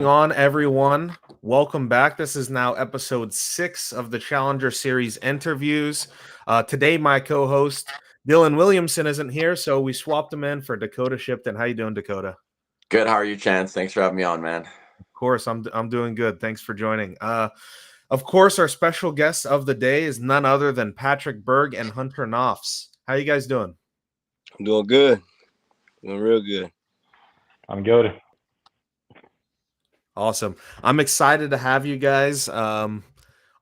On everyone, welcome back. This is now episode 6 of the Challenger Series interviews. Today my co-host Dylan Williamson isn't here, so we swapped him in for Dakota Shipton. How you doing, Dakota? Good. How are you, Chance? Thanks for having me on, man. Of course, I'm doing good. Thanks for joining. Of course, our special guest of the day is none other than Patrik Berg and Hunter Noffz. How you guys doing? I'm doing good. Doing real good. I'm good. Awesome. I'm excited to have you guys.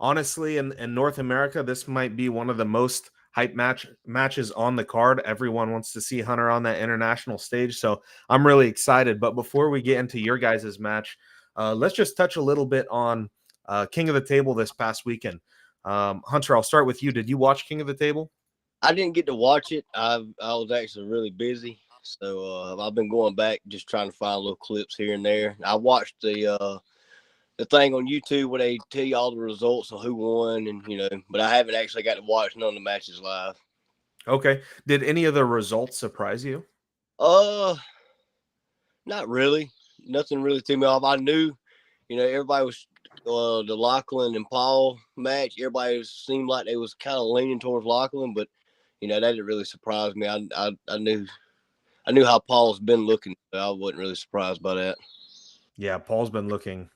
Honestly, in North America, this might be one of the most hype matches on the card. Everyone wants to see Hunter on that international stage, so I'm really excited. But before we get into your guys' match, let's just touch a little bit on King of the Table this past weekend. Hunter, I'll start with you. Did you watch King of the Table? I didn't get to watch it. I was actually really busy. So I've been going back, just trying to find little clips here and there. I watched the thing on YouTube where they tell you all the results of who won, and but I haven't actually got to watch none of the matches live. Okay. Did any of the results surprise you? Not really. Nothing really threw me off. I knew, everybody was the Lachlan and Paul match. Everybody seemed like they was kind of leaning towards Lachlan, but that didn't really surprise me. I knew how Paul's been looking, so I wasn't really surprised by that. Yeah, Paul's been looking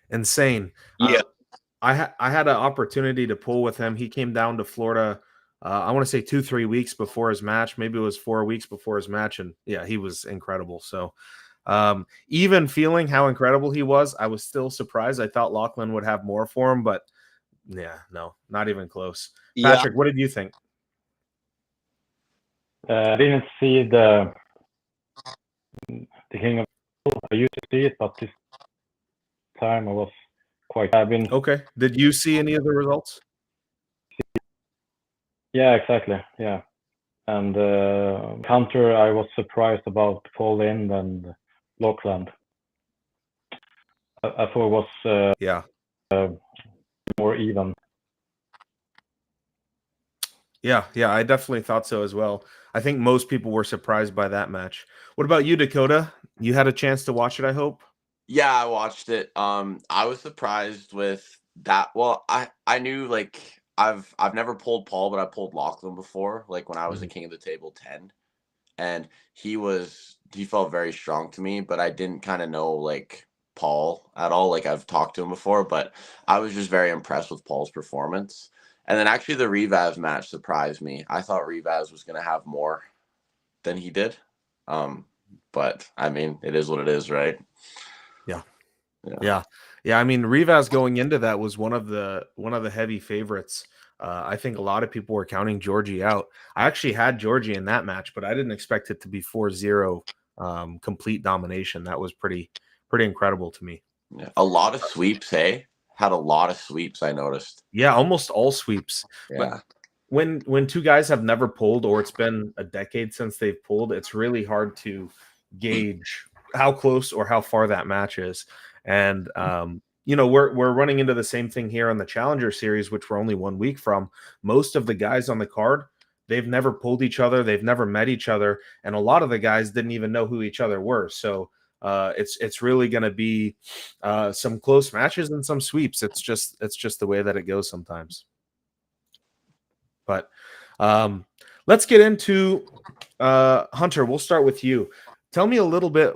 insane. Yeah. I had an opportunity to pull with him. He came down to Florida, I want to say 2-3 weeks before his match. Maybe it was 4 weeks before his match. And yeah, he was incredible. So even feeling how incredible he was, I was still surprised. I thought Lachlan would have more for him, but yeah, no, not even close. Yeah. Patrik, what did you think? I didn't see the King of the Table. I used to see it, but this time I was quite having. Okay. Did you see any of the results? Yeah, exactly. Yeah. And Hunter, I was surprised about Paul Lind and Lachlan. I thought it was more even. Yeah, I definitely thought so as well. I think most people were surprised by that match. What about you, Dakota? You had a chance to watch it, I hope? Yeah, I watched it. I was surprised with that. Well, I knew I've never pulled Paul, but I pulled Lachlan before, like when I was the King of the Table 10. And he felt very strong to me, but I didn't kind of know Paul at all. Like I've talked to him before, but I was just very impressed with Paul's performance. And then actually the Rivas match surprised me. I thought Rivas was going to have more than he did. But I mean, it is what it is, right? Yeah. I mean, Rivas going into that was one of the heavy favorites. I think a lot of people were counting Georgie out. I actually had Georgie in that match, but I didn't expect it to be 4-0 complete domination. That was pretty incredible to me. Yeah. A lot of sweeps, hey? Had a lot of sweeps, I noticed. Yeah, almost all sweeps. Yeah. But when two guys have never pulled, or it's been a decade since they've pulled, it's really hard to gauge how close or how far that match is. And we're running into the same thing here on the Challenger Series, which we're only 1 week from. Most of the guys on the card, they've never pulled each other, they've never met each other, and a lot of the guys didn't even know who each other were. So it's really going to be some close matches and some sweeps. It's just the way that it goes sometimes. But let's get into Hunter. We'll start with you. Tell me a little bit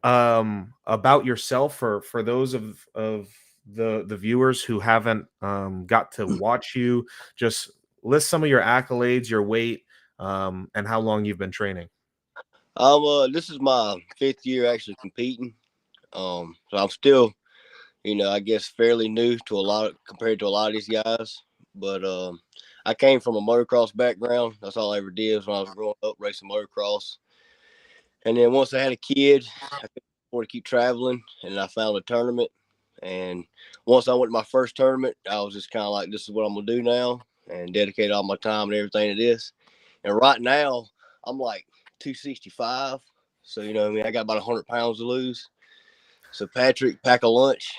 about yourself for those of the viewers who haven't got to watch you. Just list some of your accolades, your weight, and how long you've been training. This is my 5th year actually competing. So I'm still, I guess fairly new to compared to a lot of these guys. But I came from a motocross background. That's all I ever did was when I was growing up racing motocross. And then once I had a kid, I couldn't afford to keep traveling, and I found a tournament. And once I went to my first tournament, I was just kind of like, this is what I'm going to do now, and dedicate all my time and everything to this. And right now, I'm like 265. So, I got about 100 pounds to lose. So, Patrik, pack a lunch.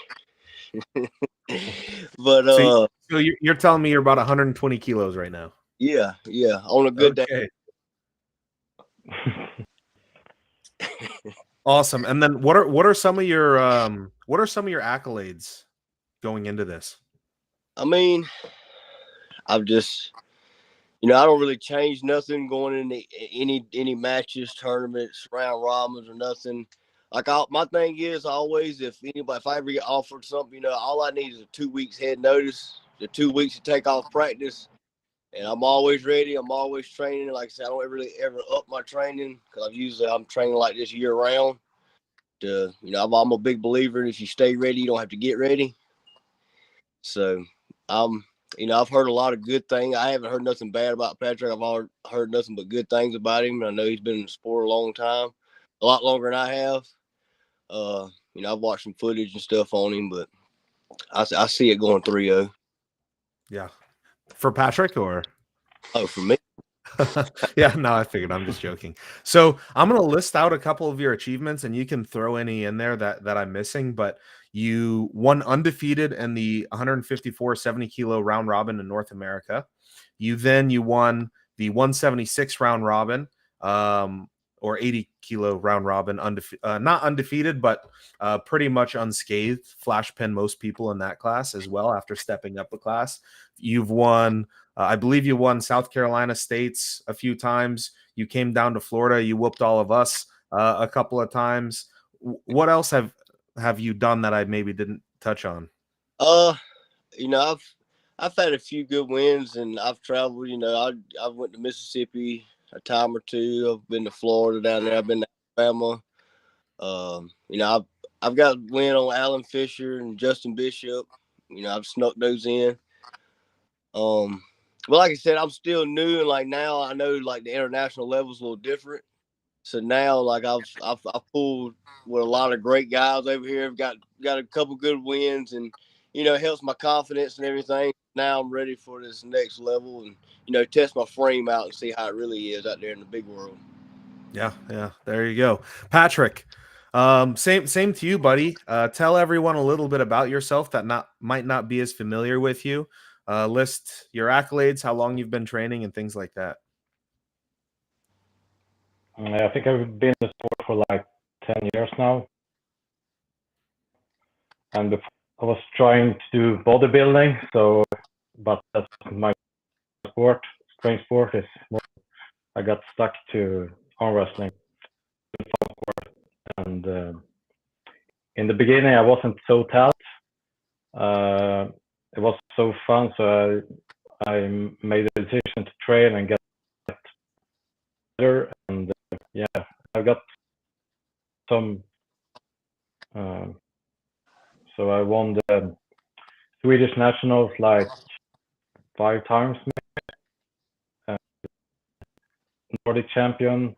But so you're telling me you're about 120 kilos right now? Yeah. On a good day. Awesome. And then what are some of your accolades going into this? I mean, I've just, I don't really change nothing going into any matches, tournaments, round robins, or nothing. Like my thing is always if I ever get offered something, all I need is a 2 weeks head notice, the 2 weeks to take off practice, and I'm always ready. I'm always training. Like I said, I don't really ever up my training because I'm training like this year round. I'm a big believer in if you stay ready, you don't have to get ready. So I've heard a lot of good things. I haven't heard nothing bad about Patrik. I've heard nothing but good things about him. I know he's been in the sport a long time, a lot longer than I have. I've watched some footage and stuff on him, but I see it going 3-0. Yeah. For Patrik or? Oh, for me? Yeah, no, I figured. I'm just joking. So I'm going to list out a couple of your achievements, and you can throw any in there that I'm missing. But you won undefeated in the 154 70 kilo round robin in North America. You won the 176 round robin, or 80 kilo round robin, not undefeated, but pretty much unscathed. Flash pin most people in that class as well after stepping up a class. You've won. I believe you won South Carolina States a few times. You came down to Florida. You whooped all of us a couple of times. What else have you done that I maybe didn't touch on? I've had a few good wins, and I've traveled. I've went to Mississippi a time or two. I've been to Florida down there. I've been to Alabama. I've got a win on Alan Fisher and Justin Bishop. I've snuck those in. But like I said, I'm still new, and like now I know like the international level is a little different. So now like I've pulled with a lot of great guys over here. I've got a couple good wins, and it helps my confidence and everything. Now I'm ready for this next level, and test my frame out and see how it really is out there in the big world. Yeah, there you go, Patrik. Same to you, buddy. Tell everyone a little bit about yourself that might not be as familiar with you. List your accolades, how long you've been training, and things like that. I think I've been in the sport for like 10 years now. And before I was trying to do bodybuilding, but that's my sport. Strength sport is more. I got stuck to arm wrestling. And in the beginning, I wasn't so talented. It was so fun, so I made a decision to train and get better. And I got some. So I won the Swedish nationals like 5 times, Nordic champion.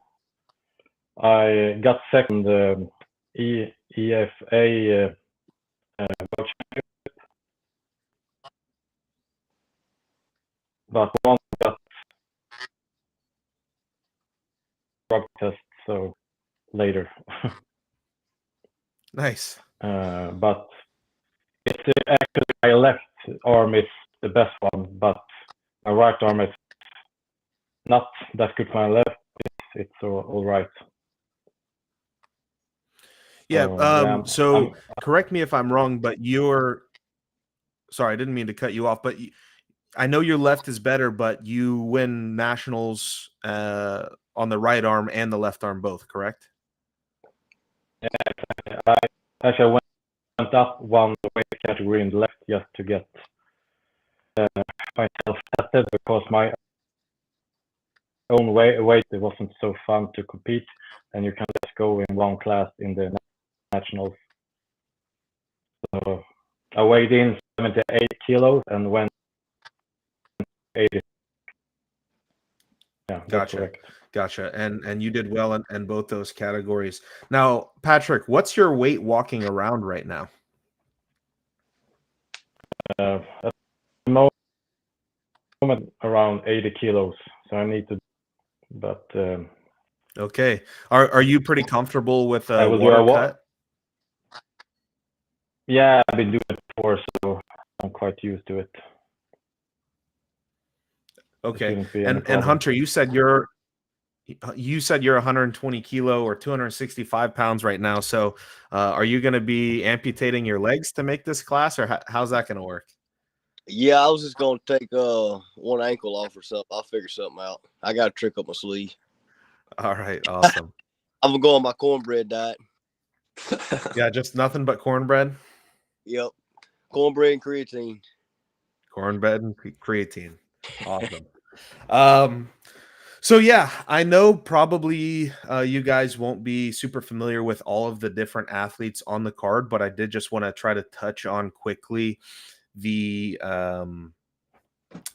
I got second EFA world championship, but one got drug test, so later. Nice. But it's actually my left arm is the best one, but my right arm is not that good for my left. It's all right. Yeah. So correct me if I'm wrong, but sorry, I didn't mean to cut you off, but I know your left is better, but you win nationals on the right arm and the left arm both, correct? Yeah, I actually went up one weight category in the left just to get myself tested, because my own weight it wasn't so fun to compete, and you can just go in one class in the nationals. So I weighed in 78 kilos and went 80. Yeah, that's correct. Gotcha. And you did well in both those categories. Now, Patrik, what's your weight walking around right now? At the moment, around 80 kilos. So I need to, but okay. Are you pretty comfortable with I a will water do cut? Yeah, I've been doing it before, so I'm quite used to it. Okay. And Hunter, you said You said you're 120 kilo or 265 pounds right now. So are you going to be amputating your legs to make this class, or how's that going to work? Yeah, I was just gonna take one ankle off or something. I'll figure something out. I got a trick up my sleeve. All right, awesome. I'm gonna go on my cornbread diet. Yeah, just nothing but cornbread. Yep, cornbread and creatine. Cornbread and creatine. Awesome. So yeah, I know probably you guys won't be super familiar with all of the different athletes on the card, but I did just want to try to touch on quickly the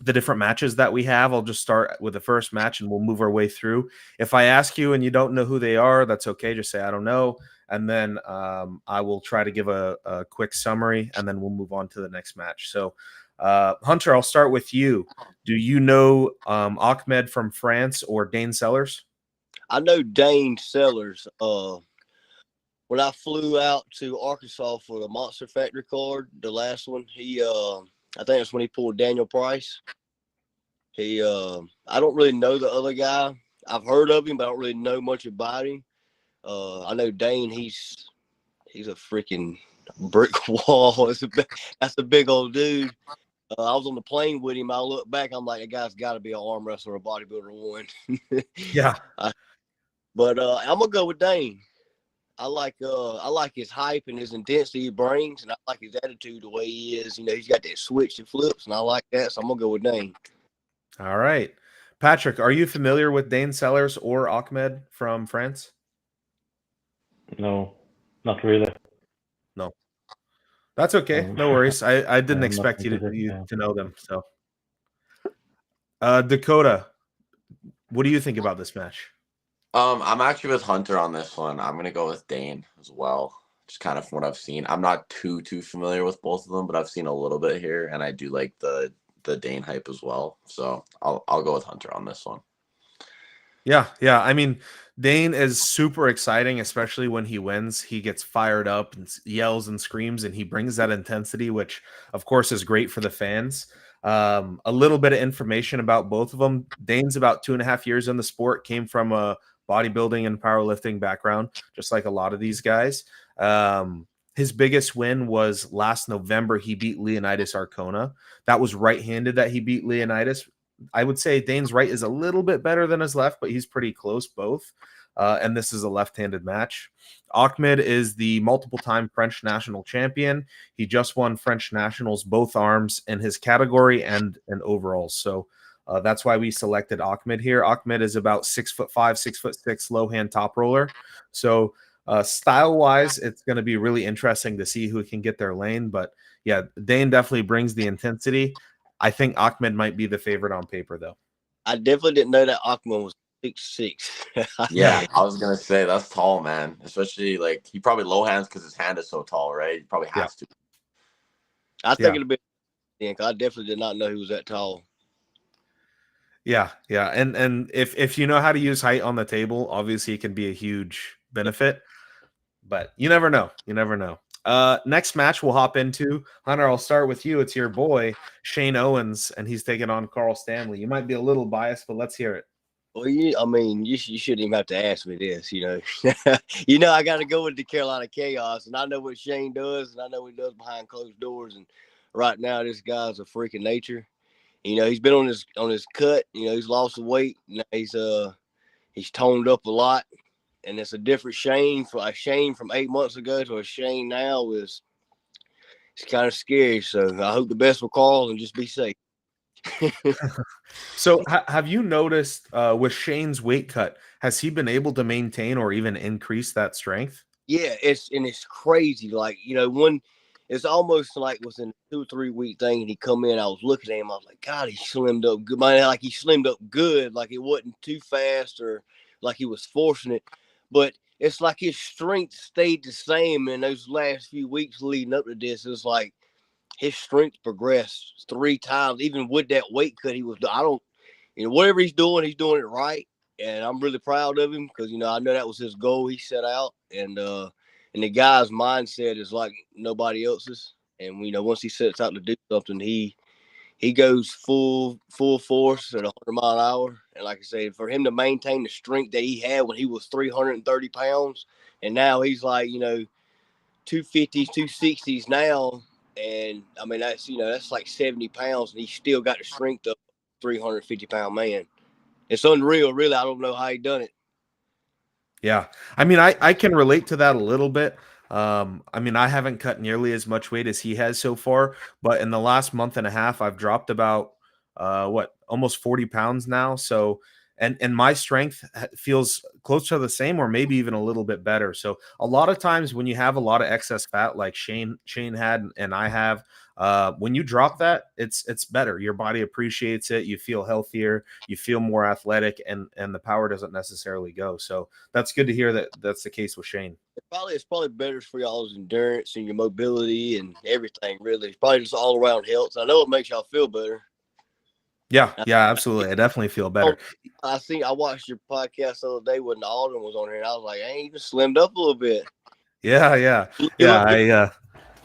different matches that we have. I'll just start with the first match and we'll move our way through. If I ask you and you don't know who they are, that's okay. Just say I don't know, and then I will try to give a quick summary, and then we'll move on to the next match. So Hunter, I'll start with you. Do you know Ahmed from France or Dane Sellers? I know Dane Sellers. When I flew out to Arkansas for the Monster Factory card, the last one, I think that's when he pulled Daniel Price. I don't really know the other guy. I've heard of him, but I don't really know much about him. I know Dane. He's a freaking brick wall. That's a big old dude. I was on the plane with him. I look back, I'm like, that guy's got to be an arm wrestler or a bodybuilder one. Yeah. But I'm gonna go with Dane. I like his hype and his intensity he brings, and I like his attitude the way he is. You know, he's got that switch that flips, and I like that. So I'm gonna go with Dane. All right, Patrick, are you familiar with Dane Sellers or Ahmed from France? No, not really. No, that's okay. No worries. I didn't expect you to know them. So, Dakota, what do you think about this match? I'm actually with Hunter on this one. I'm gonna go with Dane as well. Just kind of from what I've seen. I'm not too familiar with both of them, but I've seen a little bit here, and I do like the Dane hype as well. So I'll go with Hunter on this one. Yeah. I mean, Dane is super exciting, especially when he wins. He gets fired up and yells and screams, and he brings that intensity, which of course is great for the fans. A little bit of information about both of them. Dane's about 2.5 years in the sport, came from a bodybuilding and powerlifting background, just like a lot of these guys. His biggest win was last November. He beat Leonidas Arcona. That was right-handed that he beat Leonidas. I would say Dane's right is a little bit better than his left, but he's pretty close both. And this is a left-handed match. Ahmed is the multiple-time French national champion. He just won French nationals, both arms in his category and in overalls. So that's why we selected Ahmed here. Ahmed is about 6'5", 6'6", low hand top roller. So style-wise, it's going to be really interesting to see who can get their lane. But yeah, Dane definitely brings the intensity. I think Ahmed might be the favorite on paper, though. I definitely didn't know that Ahmed was 6'6". Yeah, I was gonna say that's tall, man. Especially like he probably low hands because his hand is so tall, right? He probably has to. I think it'll be. I definitely did not know he was that tall. Yeah, and if you know how to use height on the table, obviously it can be a huge benefit. But you never know. Next match we'll hop into. Hunter, I'll start with you. It's your boy, Shane Owens, and he's taking on Carl Stanley. You might be a little biased, but let's hear it. Well, you shouldn't even have to ask me this, you know. I got to go with the Carolina Chaos, and I know what Shane does, and I know what he does behind closed doors. And right now, this guy's a freak of nature. You know, he's been on his cut. You know, he's lost some weight. Now he's toned up a lot. And it's a different Shane. A Shane from 8 months ago to a Shane now it's kind of scary. So I hope the best for Carl and just be safe. So have you noticed with Shane's weight cut, has he been able to maintain or even increase that strength? Yeah, it's crazy. Like, when it's almost like within a 2 or 3 week thing, and he come in, I was looking at him, I was like, God, he slimmed up good. Man, like he slimmed up good, like it wasn't too fast or like he was forcing it. But it's like his strength stayed the same in those last few weeks leading up to this. It's like his strength progressed 3 times, even with that weight cut. Whatever he's doing it right. And I'm really proud of him because, I know that was his goal he set out. And the guy's mindset is like nobody else's. And, once he sets out to do something, he he goes full force at 100-mile-an-hour. And like I said, for him to maintain the strength that he had when he was 330 pounds, and now he's like, 250s, 260s now. And I mean, that's like 70 pounds, and he's still got the strength of a 350-pound man. It's unreal, really. I don't know how he done it. Yeah. I mean, I can relate to that a little bit. I mean, I haven't cut nearly as much weight as he has so far, but in the last month and a half, I've dropped about almost 40 pounds now. So, and my strength feels close to the same or maybe even a little bit better. So a lot of times when you have a lot of excess fat like Shane had and I have, when you drop that, it's better. Your body appreciates it. You feel healthier, you feel more athletic, and the power doesn't necessarily go. So that's good to hear that that's the case with Shane. It's probably better for y'all's endurance and your mobility and everything, really. It's probably just all around health. I know it makes y'all feel better. Yeah, absolutely. I definitely feel better. I watched your podcast the other day when Alden was on here, and I was like, hey, you just slimmed up a little bit. Yeah.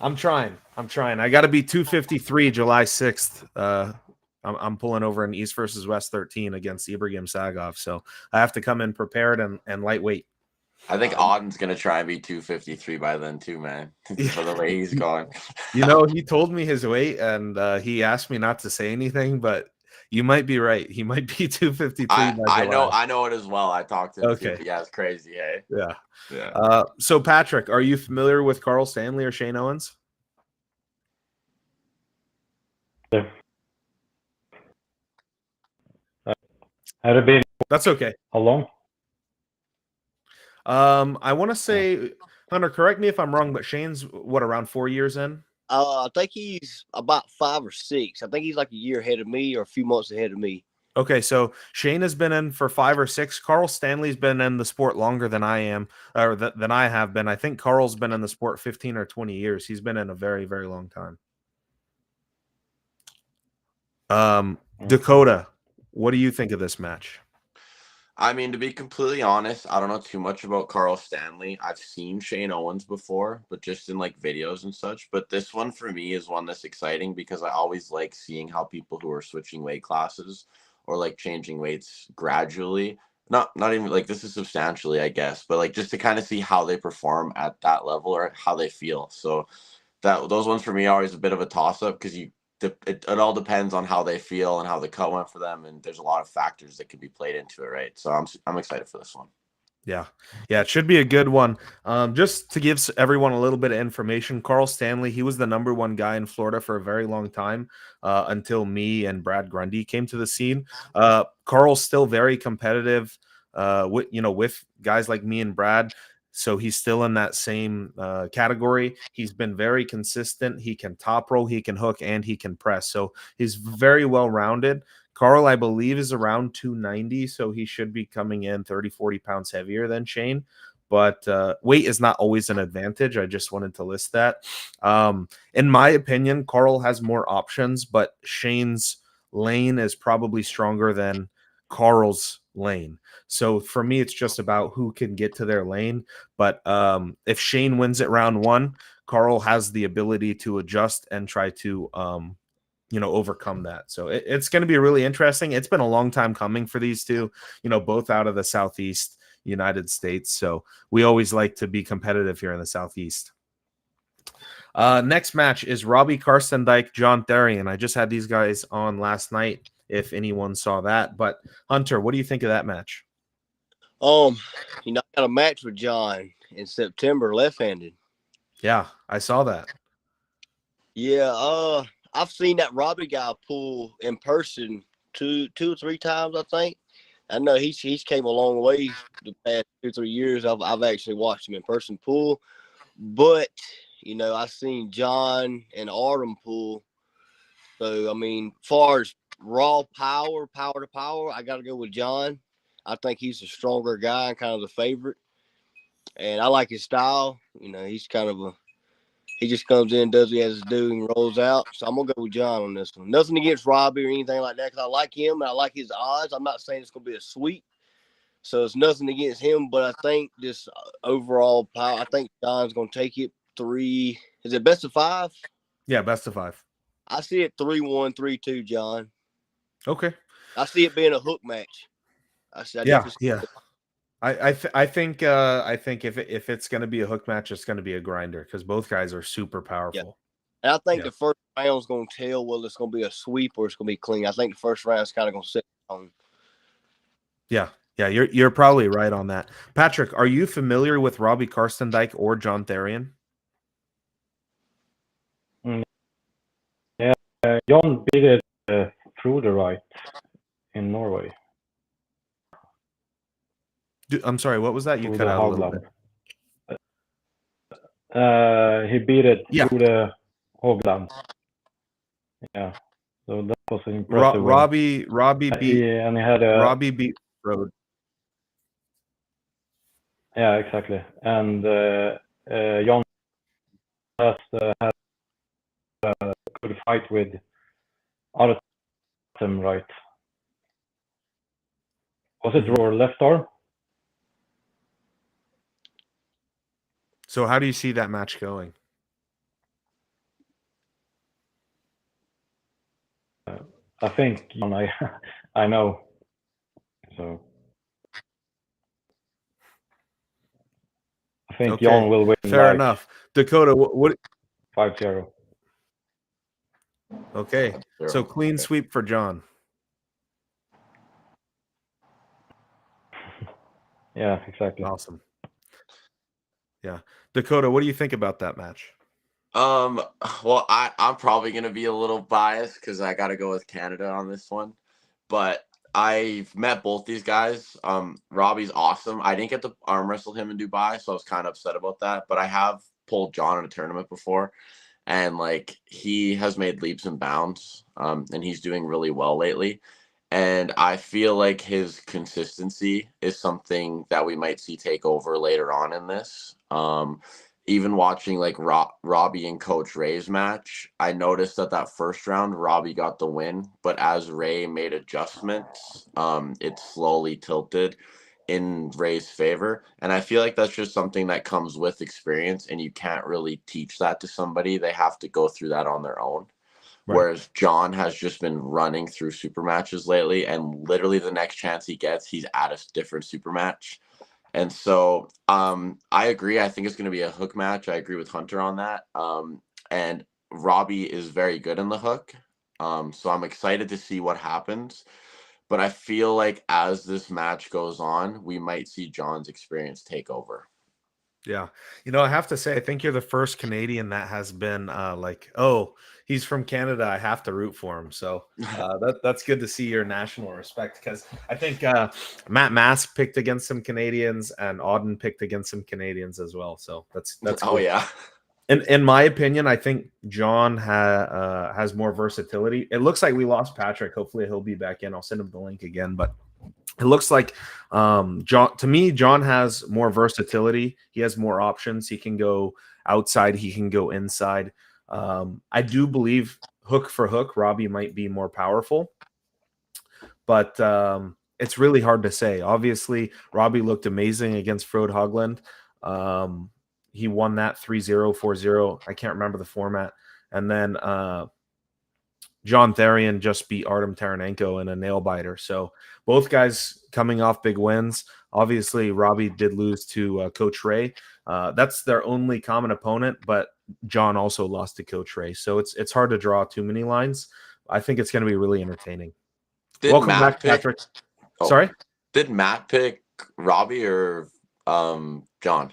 I'm trying. I got to be 253 July 6th. I'm pulling over in East versus West 13 against Ibrahim Sagov, so I have to come in prepared and lightweight. I think Auden's gonna try and be 253 by then too, man. For the way he's going. He told me his weight, and he asked me not to say anything, but you might be right. He might be 253. I know it as well. I talked to him too. Yeah, it's crazy. Hey. Yeah. So Patrik, are you familiar with Carl Stanley or Shane Owens? Yeah. Had it been? That's okay. How long? I want to say, Hunter, correct me if I'm wrong, but Shane's around 4 years in? I think he's about 5 or 6. I think he's like a year ahead of me or a few months ahead of me. Okay, so Shane has been in for 5 or 6. Carl Stanley's been in the sport longer than I am, or than I have been. I think Carl's been in the sport 15 or 20 years. He's been in a very, very long time. Dakota, what do you think of this match? I mean, to be completely honest, I don't know too much about Carl Stanley. I've seen Shane Owens before, but just in like videos and such. But this one for me is one that's exciting because I always like seeing how people who are switching weight classes or like changing weights gradually, not even like this is substantially, I guess, but like just to kind of see how they perform at that level or how they feel. So those ones for me are always a bit of a toss up because it all depends on how they feel and how the cut went for them, and there's a lot of factors that could be played into it, right? So I'm excited for this one. Yeah, it should be a good one. Just to give everyone a little bit of information, Carl Stanley, he was the #1 guy in Florida for a very long time until me and Brad Grundy came to the scene. Carl's still very competitive with guys like me and Brad. So he's still in that same category. He's been very consistent. He can top roll, he can hook, and he can press. So he's very well-rounded. Carl, I believe, is around 290, so he should be coming in 30, 40 pounds heavier than Shane. But weight is not always an advantage. I just wanted to list that. In my opinion, Carl has more options, but Shane's lane is probably stronger than Carl's lane. So for me, it's just about who can get to their lane. But if Shane wins it round 1, Carl has the ability to adjust and try to overcome that. So it's going to be really interesting. It's been a long time coming for these two, both out of the Southeast United States. So we always like to be competitive here in the Southeast. Next match is Robbie Karstendijk, John Therian. I just had these guys on last night, if anyone saw that. But Hunter, what do you think of that match? I got a match with John in September, left-handed. Yeah, I saw that. Yeah, I've seen that Robbie guy pull in person two or three times, I think. I know he's came a long way the past 2 or 3 years. I've actually watched him in person pull. But, I've seen John and Artem pull. So, I mean, as far as raw power to power, I got to go with John. I think he's a stronger guy and kind of the favorite. And I like his style. He's kind of he just comes in, does what he has to do, and rolls out. So I'm going to go with John on this one. Nothing against Robbie or anything like that because I like him and I like his odds. I'm not saying it's going to be a sweep. So it's nothing against him, but I think just overall power, I think John's going to take it 3. Is it best of 5? Yeah, best of 5. I see it 3-1, 3-2, John. Okay. I see it being a hook match. I definitely see Yeah. I think if it's going to be a hook match, it's going to be a grinder because both guys are super powerful. And I think the first round's going to tell whether it's going to be a sweep or it's going to be clean. I think the first round's kind of going to set on. Yeah, you're probably right on that. Patrik, are you familiar with Robbie Karstendijk or John Therian? Yeah, John beat it through the right in Norway. I'm sorry, what was that? You cut out a little bit. He beat it through the Hogland. Yeah, so that was an impressive Robbie beat and he had a Robbie beat Road. Yeah, exactly. And John has had a good fight with Artem, right? Was it your left arm? So how do you see that match going? I think I know. So I think Jan will win. Fair enough. Dakota, what 5-0. Okay. So clean sweep for John. Yeah, exactly. Awesome. Yeah. Dakota, what do you think about that match? Well, I'm probably gonna be a little biased because I gotta go with Canada on this one. But I've met both these guys. Robbie's awesome. I didn't get to arm wrestle him in Dubai, so I was kind of upset about that. But I have pulled John in a tournament before, and like he has made leaps and bounds. And he's doing really well lately. And I feel like his consistency is something that we might see take over later on in this. Even watching like Robbie and Coach Ray's match, I noticed that first round, Robbie got the win. But as Ray made adjustments, it slowly tilted in Ray's favor. And I feel like that's just something that comes with experience, and you can't really teach that to somebody. They have to go through that on their own. Right. Whereas John has just been running through super matches lately, and literally the next chance he gets, he's at a different super match. And so I agree. I think it's going to be a hook match. I agree with Hunter on that. And Robbie is very good in the hook. So I'm excited to see what happens. But I feel like as this match goes on, we might see John's experience take over. Yeah. I have to say, I think you're the first Canadian that has been like, oh, he's from Canada, I have to root for him. So that's good to see your national respect, because I think Matt Mask picked against some Canadians and Auden picked against some Canadians as well. So that's cool. Oh, yeah. In my opinion, I think John has more versatility. It looks like we lost Patrik. Hopefully he'll be back in. I'll send him the link again, but it looks like John has more versatility. He has more options. He can go outside. He can go inside. I do believe hook for hook, Robbie might be more powerful, but it's really hard to say. Obviously, Robbie looked amazing against Frode Hogland. He won that 3-0, 4-0. I can't remember the format. And then John Therian just beat Artem Taranenko in a nail biter. So both guys coming off big wins. Obviously, Robbie did lose to Coach Ray. That's their only common opponent, but John also lost to Coach Ray. So it's hard to draw too many lines. I think it's going to be really entertaining. Welcome back, Patrik. Sorry? Did Matt pick Robbie or John?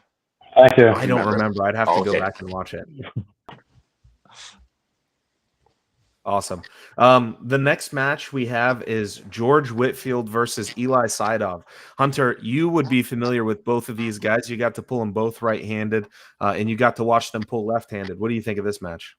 Thank you. I don't remember. I'd have to go back and watch it. Awesome. The next match we have is George Whitfield versus Eli Sidov. Hunter, you would be familiar with both of these guys. You got to pull them both right-handed, and you got to watch them pull left-handed. What do you think of this match?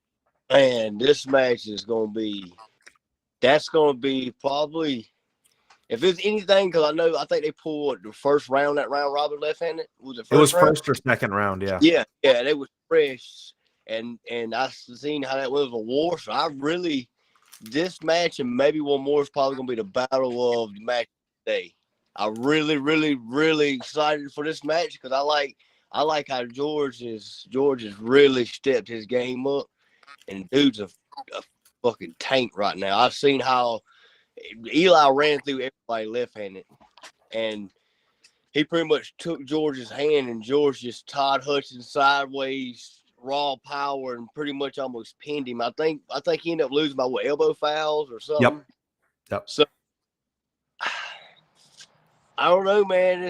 Man, this match is going to be – that's going to be probably – if it's anything, because I think they pulled the first round, that round Robert left-handed. Was it first It was round? first or second round, yeah. Yeah, they was fresh. And I seen how that was a war. So I really, this match and maybe one more is probably going to be the battle of the match today. I'm really, really, really excited for this match because I like how George has really stepped his game up. And dude's a fucking tank right now. I've seen how Eli ran through everybody left-handed, and he pretty much took George's hand, and George just Todd Hudson sideways, raw power, and pretty much almost pinned him. I think he ended up losing by elbow fouls or something. Yep. So I don't know, man.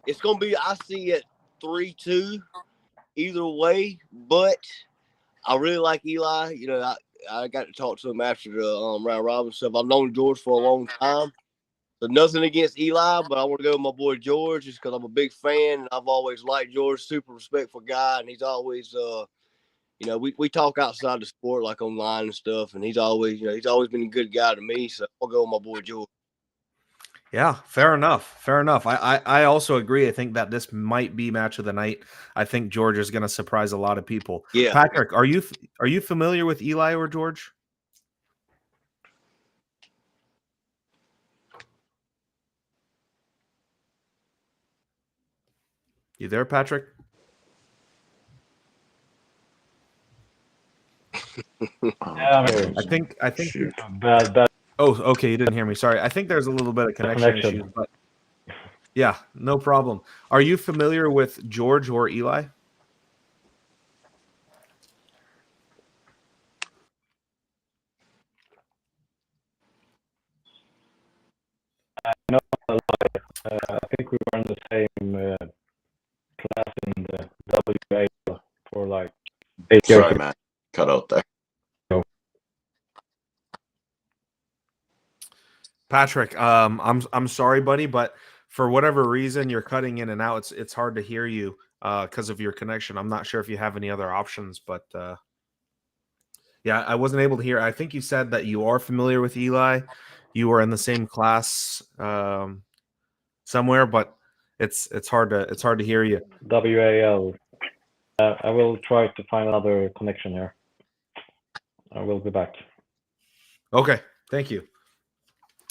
It's gonna be. I see it 3-2 either way, but I really like Eli. You know, I got to talk to him after the round robin stuff. I've known George for a long time. So nothing against Eli, but I want to go with my boy George just because I'm a big fan and I've always liked George. Super respectful guy, and he's always, you know, we talk outside the sport like online and stuff, and he's always been a good guy to me. So I'll go with my boy George. Yeah, fair enough. Fair enough. I also agree. I think that this might be match of the night. I think George is going to surprise a lot of people. Yeah, Patrik, are you familiar with Eli or George? You there, Patrik? Yeah, I think. Shoot. bad Oh, okay. You didn't hear me. Sorry. I think there's a little bit of connection issues, but yeah, no problem. Are you familiar with George or Eli? No, I think we were in the same class in the WA for like 8 years. Sorry, Matt. Cut out there. Patrik, I'm sorry, buddy, but for whatever reason you're cutting in and out. It's hard to hear you because of your connection. I'm not sure if you have any other options, but yeah, I wasn't able to hear. I think you said that you are familiar with Eli. You were in the same class somewhere, but it's hard to hear you. WAL. I will try to find another connection here. I will be back. Okay, thank you.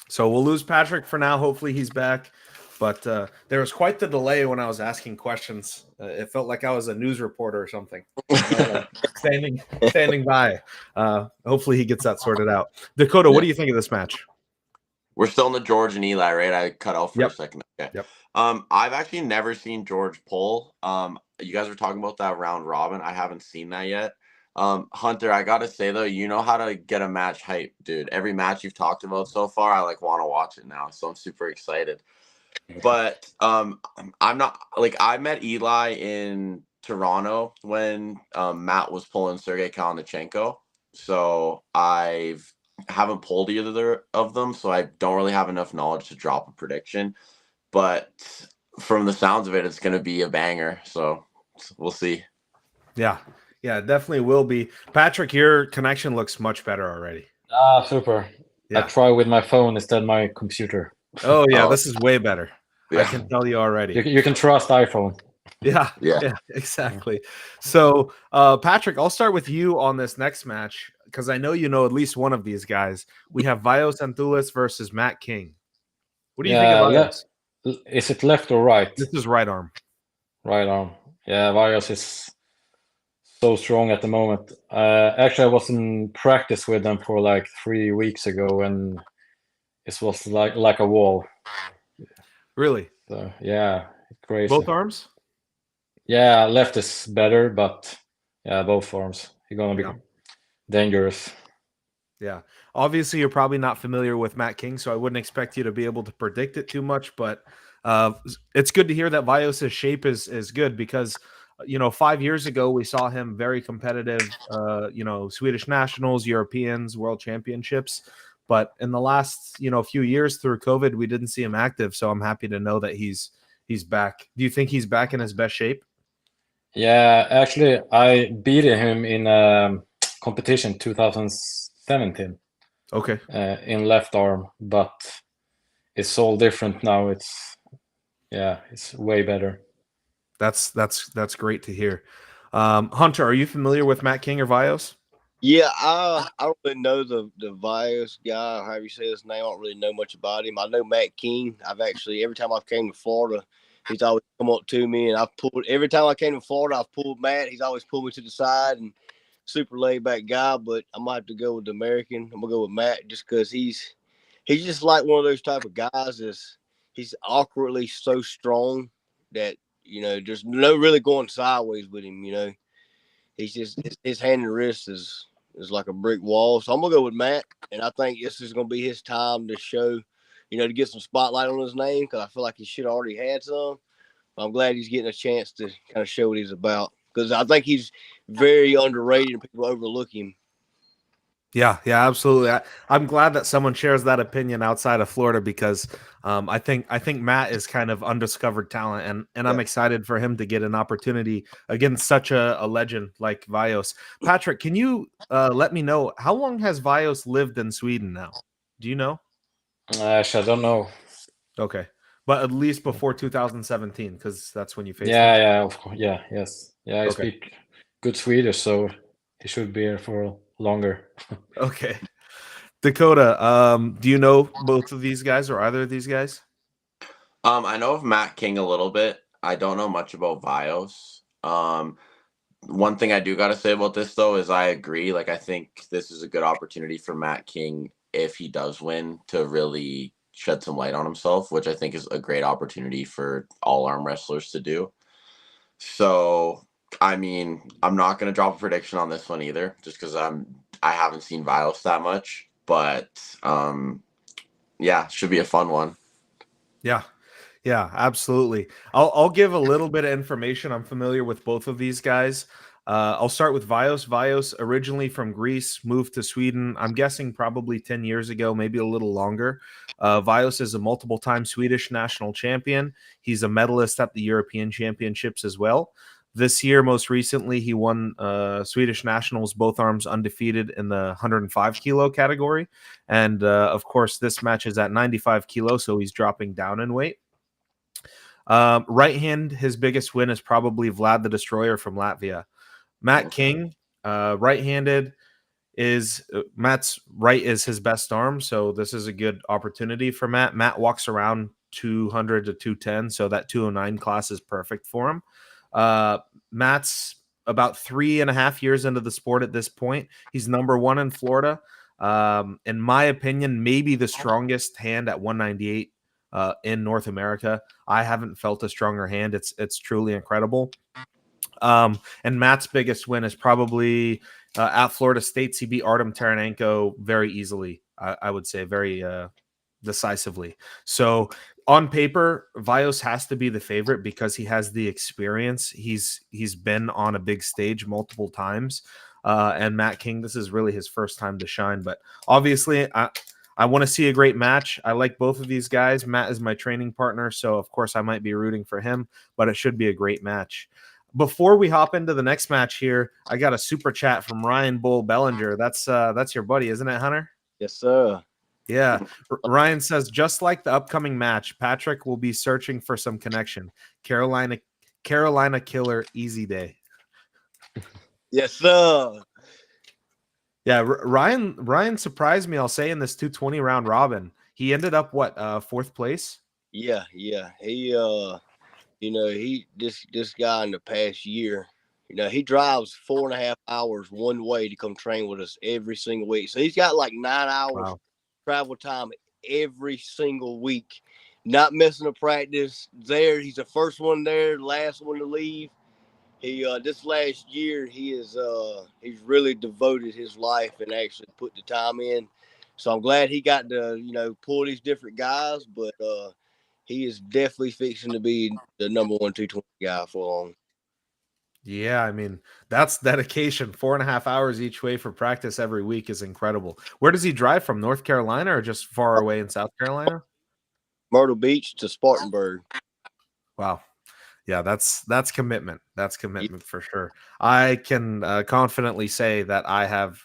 So we'll lose Patrik for now. Hopefully he's back. But there was quite the delay when I was asking questions. It felt like I was a news reporter or something, like standing by. Hopefully he gets that sorted out. Dakota, what do you think of this match? We're still in the George and Eli, right? I cut off for a second. Okay. Yep. I've actually never seen George pull. You guys were talking about that round robin. I haven't seen that yet. Hunter, I gotta say though, you know how to get a match hype, dude. Every match you've talked about so far, I like want to watch it now. So I'm super excited. But I'm not like I met Eli in Toronto when Matt was pulling Sergey Kalashnikov. So haven't pulled either of them, so I don't really have enough knowledge to drop a prediction. But from the sounds of it, it's going to be a banger. So we'll see. Yeah, it definitely will be. Patrik, your connection looks much better already. Ah, super. Yeah. I try with my phone instead of my computer. Oh yeah, this is way better. Yeah. I can tell you already. You can trust iPhone. Yeah, exactly. So, Patrik, I'll start with you on this next match because I know you know at least one of these guys. We have Vios Antulis versus Matt King. What do you think of Vios? Is it left or right? This is right arm. Right arm. Yeah, Vios is so strong at the moment. Actually, I was in practice with them for like 3 weeks ago, and it was like a wall. Really? So yeah, crazy. Both arms? Yeah, left is better, but yeah, both arms. You're gonna be dangerous. Yeah. Obviously, you're probably not familiar with Matt King, so I wouldn't expect you to be able to predict it too much. But it's good to hear that Vios' shape is good because 5 years ago we saw him very competitive. Swedish nationals, Europeans, World Championships. But in the last few years through COVID, we didn't see him active. So I'm happy to know that he's back. Do you think he's back in his best shape? Yeah, actually, I beat him in a competition 2017. Okay. In left arm, but it's all different now. It's way better. That's great to hear. Hunter, are you familiar with Matt King or Vios? Yeah, I don't really know the Vios guy, or however you say his name. I don't really know much about him. I know Matt King. Every time I've came to Florida, he's always come up to me, and every time I came to Florida, I've pulled Matt. He's always pulled me to the side, and super laid back guy, but I might have to go with the American. I'm gonna go with Matt just because he's just like one of those type of guys. He's awkwardly so strong that there's no really going sideways with him. He's just his hand and wrist is like a brick wall. So I'm gonna go with Matt, and I think this is gonna be his time to show, to get some spotlight on his name because I feel like he should have already had some. I'm glad he's getting a chance to kind of show what he's about because I think he's very underrated and people overlook him. Yeah, absolutely. I'm glad that someone shares that opinion outside of Florida because I think Matt is kind of undiscovered talent, and I'm excited for him to get an opportunity against such a legend like Vios. Patrik, can you let me know how long has Vios lived in Sweden now? Do you know? Actually, I don't know. Okay, but at least before 2017 because that's when you faced him. Yeah, of course. Yes. I Okay. speak good Swedish, so he should be here for longer. Okay. Dakota, do you know both of these guys or either of these guys? I know of Matt King a little bit. I don't know much about Vios. One thing I do got to say about this, though, is I agree. Like, I think this is a good opportunity for Matt King, if he does win, to really shed some light on himself, which I think is a great opportunity for all arm wrestlers to do. So, I mean, I'm not going to drop a prediction on this one either, just because I haven't seen Vios that much. But, yeah, should be a fun one. Yeah, absolutely. I'll give a little bit of information. I'm familiar with both of these guys. I'll start with Vios. Vios, originally from Greece, moved to Sweden. I'm guessing probably 10 years ago, maybe a little longer. Vios is a multiple-time Swedish national champion. He's a medalist at the European Championships as well. This year, most recently, he won Swedish Nationals, both arms undefeated in the 105 kilo category. And of course, this match is at 95 kilo, so he's dropping down in weight. Right hand, his biggest win is probably Vlad the Destroyer from Latvia. Matt King, right-handed, Matt's right is his best arm, so this is a good opportunity for Matt. Matt walks around 200 to 210, so that 209 class is perfect for him. Matt's about 3.5 years into the sport at this point. He's number one in Florida. In my opinion, maybe the strongest hand at 198 in North America. I haven't felt a stronger hand. It's truly incredible. And Matt's biggest win is probably at Florida State. He beat Artem Taranenko very easily. I would say very decisively. So on paper, Vios has to be the favorite because he has the experience. He's been on a big stage multiple times. And Matt King, this is really his first time to shine. But obviously, I want to see a great match. I like both of these guys. Matt is my training partner, so of course I might be rooting for him, but it should be a great match. Before we hop into the next match here, I got a super chat from Ryan Bull Bellinger. That's your buddy, isn't it, Hunter? Yes, sir. Yeah. Ryan says, just like the upcoming match, Patrik will be searching for some connection. Carolina killer, easy day. Yes, sir. Yeah, Ryan surprised me, I'll say, in this 220 round robin. He ended up fourth place? Yeah. He this guy in the past year, he drives 4.5 hours one way to come train with us every single week. So he's got like 9 hours travel time every single week, not missing a practice there. He's the first one there, last one to leave. He this last year he's really devoted his life and actually put the time in. So I'm glad he got to pull these different guys, but he is definitely fixing to be the number one 220 guy for long. Yeah, I mean, that's dedication. 4.5 hours each way for practice every week is incredible. Where does he drive from? North Carolina or just far away in South Carolina? Myrtle Beach to Spartanburg. Wow. Yeah, that's commitment. That's commitment for sure. I can confidently say that I have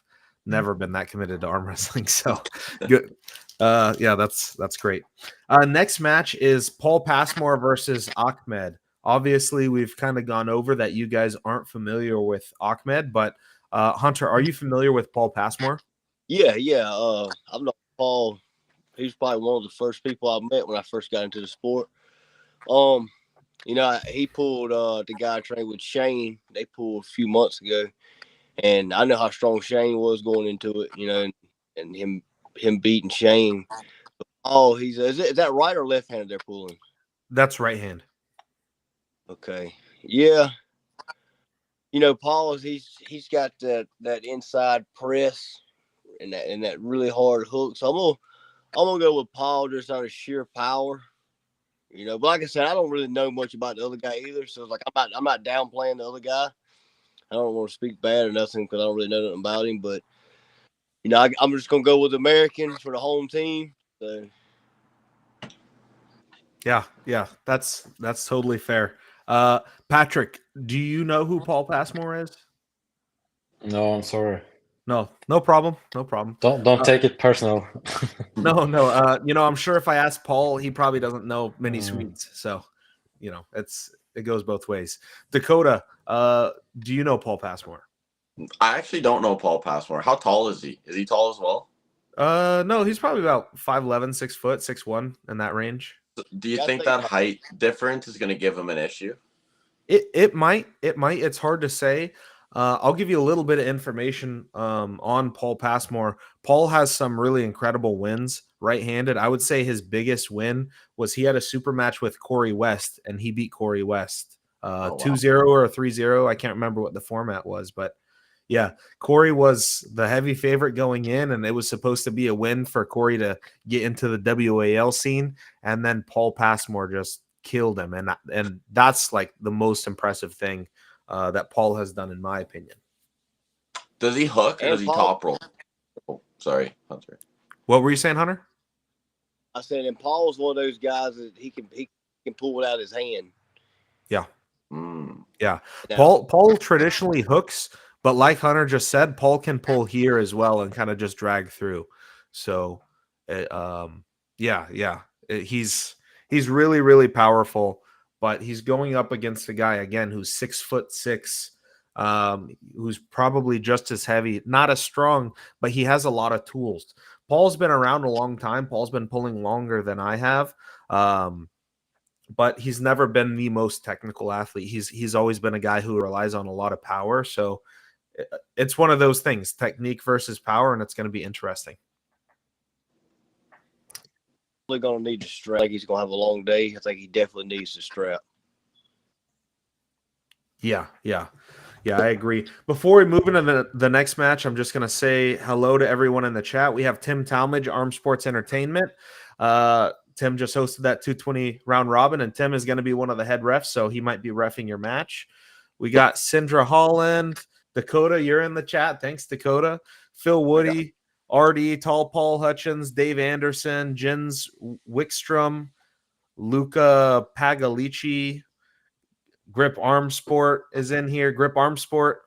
never been that committed to arm wrestling. So good. Yeah, that's great. Next match is Paul Passmore versus Ahmed. Obviously, we've kind of gone over that you guys aren't familiar with Ahmed, but Hunter, are you familiar with Paul Passmore? Yeah. I've known Paul. He's probably one of the first people I met when I first got into the sport. He pulled the guy I trained with Shane. They pulled a few months ago, And I know how strong Shane was going into it, and him beating Shane. Oh, is that right or left handed they're pulling? That's right hand. Okay. Yeah. Paul he's got that inside press and that really hard hook. So I'm gonna go with Paul just out of sheer power. But like I said, I don't really know much about the other guy either. So it's like I'm not downplaying the other guy. I don't want to speak bad or nothing because I don't really know nothing about him. But I'm just gonna go with American for the home team. So. Yeah, that's totally fair. Patrik, do you know who Paul Passmore is? No, I'm sorry. No problem. Don't take it personal. No. I'm sure if I ask Paul, he probably doesn't know many Swedes. So, it goes both ways. Dakota, do you know Paul Passmore? I actually don't know Paul Passmore. How tall is he? Is he tall as well? No, he's probably about 5'11", 6 foot, 6'1", in that range. Do you think that height difference is going to give him an issue? It might. It's hard to say. I'll give you a little bit of information on Paul Passmore. Paul has some really incredible wins right-handed. I would say his biggest win was he had a super match with Corey West, and he beat Corey West 2-0 or 3-0. I can't remember what the format was, but yeah, Corey was the heavy favorite going in, and it was supposed to be a win for Corey to get into the WAL scene, and then Paul Passmore just killed him, and that's like the most impressive thing that Paul has done, in my opinion. Does he hook or does he top roll? Oh, sorry, Hunter. What were you saying, Hunter? I said, and Paul's one of those guys that he can pull it out of his hand. Yeah. Yeah. Now, Paul traditionally hooks, but like Hunter just said, Paul can pull here as well and kind of just drag through. So, he's really, really powerful, but he's going up against a guy again who's 6'6", who's probably just as heavy, not as strong, but he has a lot of tools. Paul's been around a long time. Paul's been pulling longer than I have. But he's never been the most technical athlete. He's always been a guy who relies on a lot of power. So it's one of those things, technique versus power, and it's going to be interesting. He's going to need to strap. He's going to have a long day. I think he definitely needs to strap. Yeah, I agree. Before we move into the next match, I'm just going to say hello to everyone in the chat. We have Tim Talmadge, Arm Sports Entertainment. Tim just hosted that 220 round robin, and Tim is going to be one of the head refs, so he might be reffing your match. We got Sindra Holland. Dakota, you're in the chat. Thanks, Dakota. Phil Woody, RD, Tall Paul Hutchins, Dave Anderson, Jens Wickstrom, Luca Pagalici, Grip Arm Sport is in here. Grip Arm Sport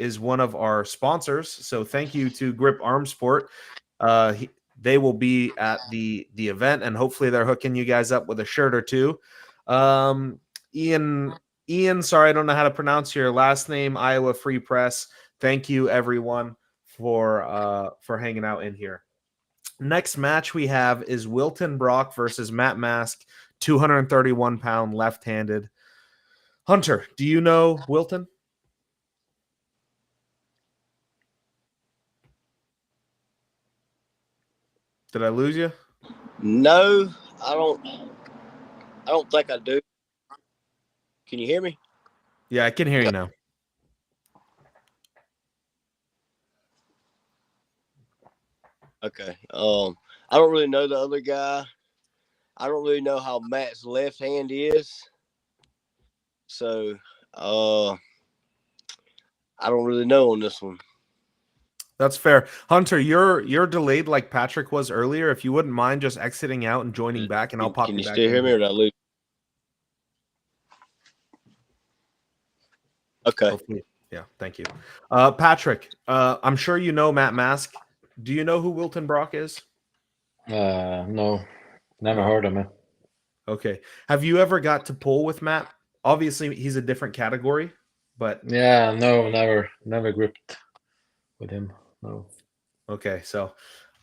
is one of our sponsors, so thank you to Grip Arm Sport. They will be at the event, and hopefully they're hooking you guys up with a shirt or two. Ian, sorry, I don't know how to pronounce your last name. Iowa Free Press. Thank you, everyone, for hanging out in here. Next match we have is Wilton Brock versus Matt Mask, 231-pound left-handed. Hunter, do you know Wilton? Did I lose you? No, I don't think I do. Can you hear me? Yeah, I can hear you now. Okay. I don't really know the other guy. I don't really know how Matt's left hand is. So, I don't really know on this one. That's fair. Hunter, you're delayed like Patrik was earlier. If you wouldn't mind just exiting out and joining back, and I'll pop you back. Can you still hear me, or did I lose? Okay. Hopefully. Yeah, thank you. Patrik, I'm sure you know Matt Mask. Do you know who Wilton Brock is? No, never heard of him. Okay. Have you ever got to pull with Matt? Obviously, he's a different category, but yeah, no, never gripped with him. No. Okay, so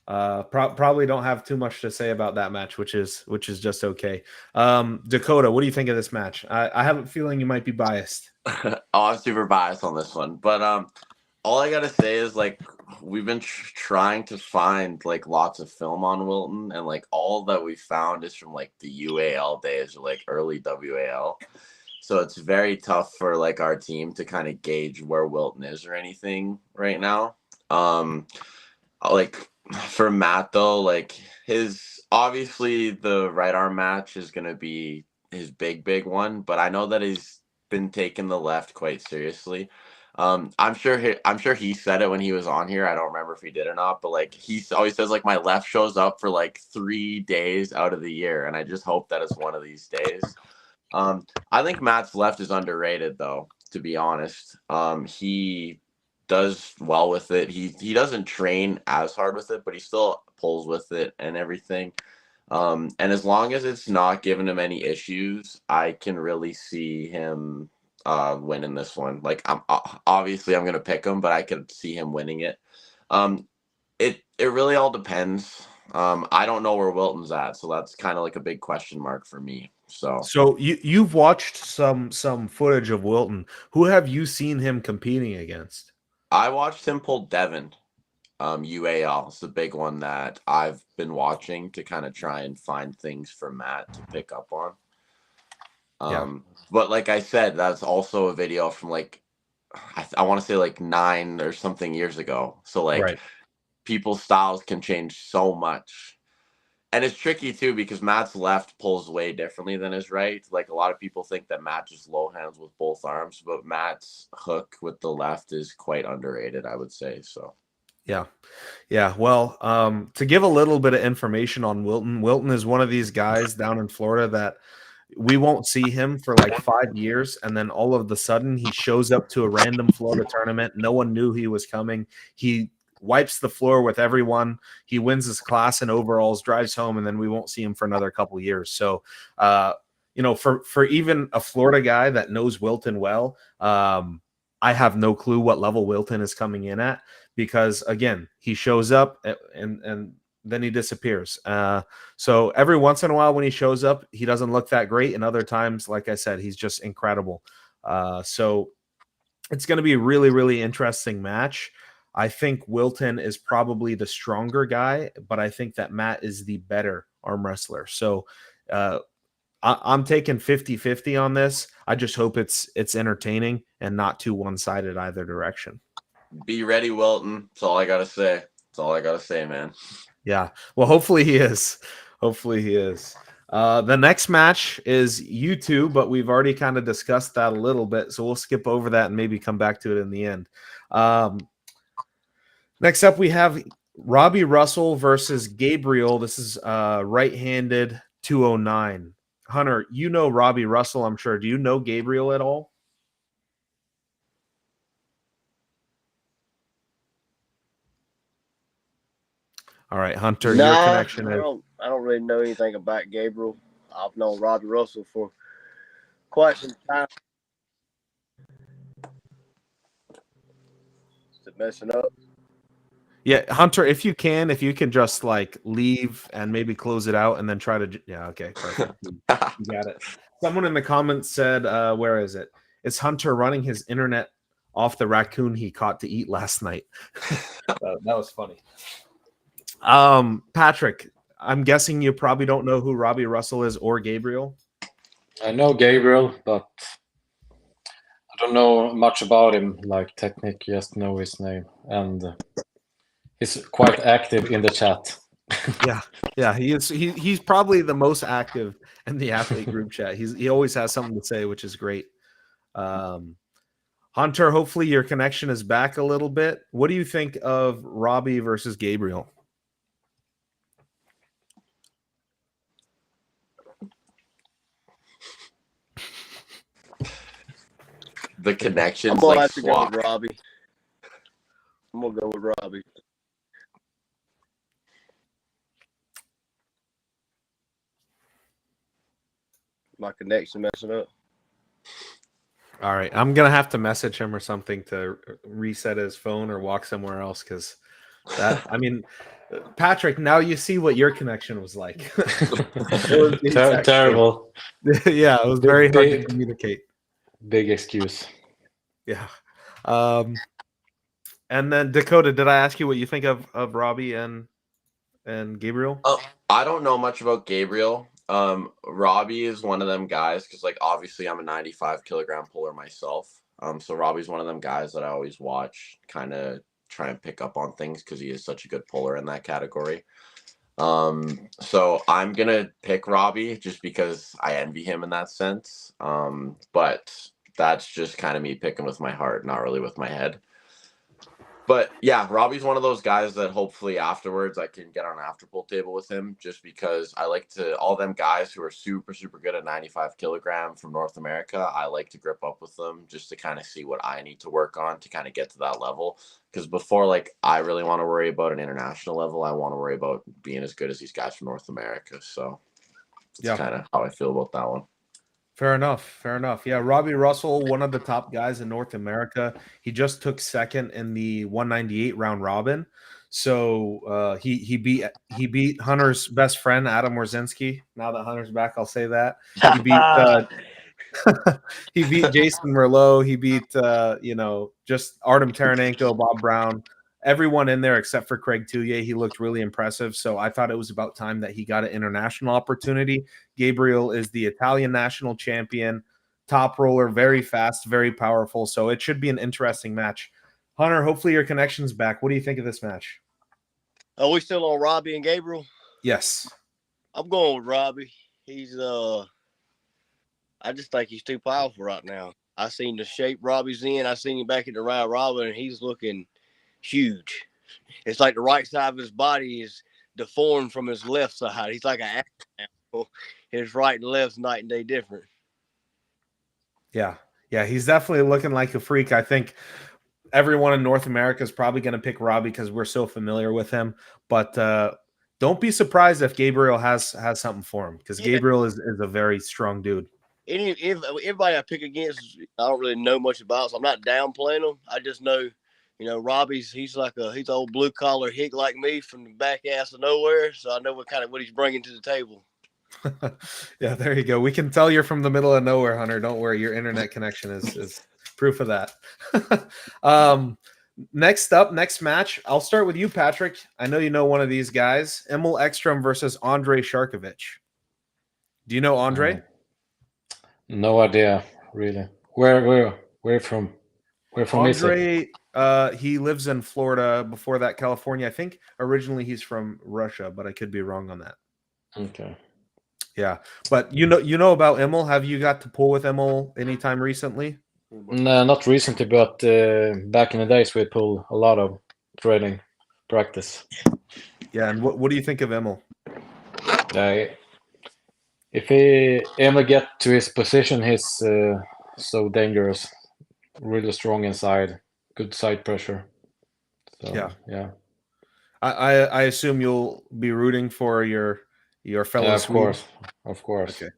probably don't have too much to say about that match, which is just okay. Dakota, what do you think of this match? I have a feeling you might be biased. I'm super biased on this one, but all I gotta say is like we've been trying to find like lots of film on Wilton, and like all that we found is from like the UAL days or like early WAL. So it's very tough for like our team to kind of gauge where Wilton is or anything right now. Like for Matt though, like his obviously the right arm match is gonna be his big one, but I know that he's been taking the left quite seriously. I'm sure he said it when he was on here. I don't remember if he did or not, but like he always says like my left shows up for like 3 days out of the year, and I just hope that it's one of these days. I think Matt's left is underrated though, to be honest. He does well with it. He doesn't train as hard with it, but he still pulls with it and everything. And as long as it's not giving him any issues, I can really see him winning this one. Like I'm gonna pick him, but I could see him winning it. It really all depends. I don't know where Wilton's at, so that's kind of like a big question mark for me. So you've watched some footage of Wilton. Who have you seen him competing against? I watched him pull Devin. UAL is the big one that I've been watching to kind of try and find things for Matt to pick up on. But like I said, that's also a video from like I want to say like 9 or something years ago. So like people's styles can change so much. And it's tricky too because Matt's left pulls way differently than his right. Like a lot of people think that Matt just low hands with both arms, but Matt's hook with the left is quite underrated, I would say. So yeah. Well, to give a little bit of information on Wilton, Wilton is one of these guys down in Florida that we won't see him for like 5 years, and then all of a sudden he shows up to a random Florida tournament. No one knew he was coming. He wipes the floor with everyone. He wins his class in overalls, drives home, and then we won't see him for another couple of years. So, for even a Florida guy that knows Wilton well, I have no clue what level Wilton is coming in at because, again, he shows up and then he disappears. So every once in a while when he shows up, he doesn't look that great. And other times, like I said, he's just incredible. So it's going to be a really, really interesting match. I think Wilton is probably the stronger guy, but I think that Matt is the better arm wrestler. So I'm taking 50-50 on this. I just hope it's entertaining and not too one-sided either direction. Be ready, Wilton. That's all I got to say. That's all I got to say, man. Yeah. Well, hopefully he is. The next match is you two, but we've already kind of discussed that a little bit. So we'll skip over that and maybe come back to it in the end. Next up, we have Robbie Russell versus Gabriel. This is right-handed 209. Hunter, you know Robbie Russell, I'm sure. Do you know Gabriel at all? All right, Hunter, your connection is... I don't really know anything about Gabriel. I've known Robbie Russell for quite some time. Is it messing up? Yeah, Hunter, if you can just like leave and maybe close it out and then try to... Yeah, okay, perfect. You got it. Someone in the comments said, where is it? Is Hunter running his internet off the raccoon he caught to eat last night? That was funny. Patrik, I'm guessing you probably don't know who Robbie Russell is or Gabriel. I know Gabriel, but I don't know much about him. Like technique, just know his name, and he's quite active in the chat. Yeah, he is. He's probably the most active in the athlete group chat. He always has something to say, which is great. Hunter, hopefully your connection is back a little bit. What do you think of Robbie versus Gabriel? The connection's I'm gonna like have to go swap. with Robbie. I'm gonna go with Robbie. My connection messing up. All right, I'm gonna have to message him or something to reset his phone or walk somewhere else because that. I mean, Patrik, now you see what your connection was like. It was Terrible. Yeah, it was very hard to communicate. Big excuse. Yeah. And then Dakota, did I ask you what you think of Robbie and Gabriel? Oh, I don't know much about Gabriel. Robbie is one of them guys because, like, obviously I'm a 95 kilogram puller myself. So Robbie's one of them guys that I always watch, kind of try and pick up on things because he is such a good puller in that category. So I'm gonna pick Robbie just because I envy him in that sense. But that's just kind of me picking with my heart, not really with my head. But yeah, Robbie's one of those guys that hopefully afterwards I can get on an after pull table with him, just because I like to, all them guys who are super, super good at 95 kilogram from North America, I like to grip up with them just to kind of see what I need to work on to kind of get to that level. Because before, like, I really want to worry about an international level, I want to worry about being as good as these guys from North America. So that's kind of how I feel about that one. Fair enough. Fair enough. Yeah, Robbie Russell, one of the top guys in North America. He just took second in the 198 round robin. So he beat Hunter's best friend Adam Warzinski. Now that Hunter's back, I'll say that he beat he beat Jason Merlot. He beat just Artem Taranenko, Bob Brown, everyone in there except for Craig Touye. He looked really impressive. So I thought it was about time that he got an international opportunity. Gabriel is the Italian national champion, top roller, very fast, very powerful. So it should be an interesting match. Hunter, hopefully your connection's back. What do you think of this match? Are we still on Robbie and Gabriel? Yes. I'm going with Robbie. He's I just think he's too powerful right now. I seen the shape Robbie's in. I seen him back in the round robin, and he's looking huge. It's like the right side of his body is deformed from his left side. He's like an animal. His right and left's night and day different. Yeah, he's definitely looking like a freak. I think everyone in North America is probably going to pick Robbie because we're so familiar with him. But don't be surprised if Gabriel has something for him, because Gabriel is a very strong dude. Everybody I pick against, I don't really know much about, so I'm not downplaying them. I just know, Robbie's he's an old blue collar hick like me from the back ass of nowhere, so I know what he's bringing to the table. Yeah, there you go. We can tell you're from the middle of nowhere, Hunter. Don't worry, your internet connection is proof of that. Next match, I'll start with you, Patrick. I know you know one of these guys, Emil Ekstrom versus Andre Sharkovich. Do you know Andre? No idea, really. Where from? Where from Andre, he lives in Florida. Before that, California. I think originally he's from Russia, but I could be wrong on that. Okay. Yeah, but you know about Emil. Have you got to pull with Emil anytime recently? No, not recently, but back in the days we pulled a lot of training practice. Yeah, and what do you think of Emil? If he ever get to his position, he's so dangerous, really strong inside, good side pressure. So, yeah. I assume you'll be rooting for your fellow. Yeah, of course. Okay.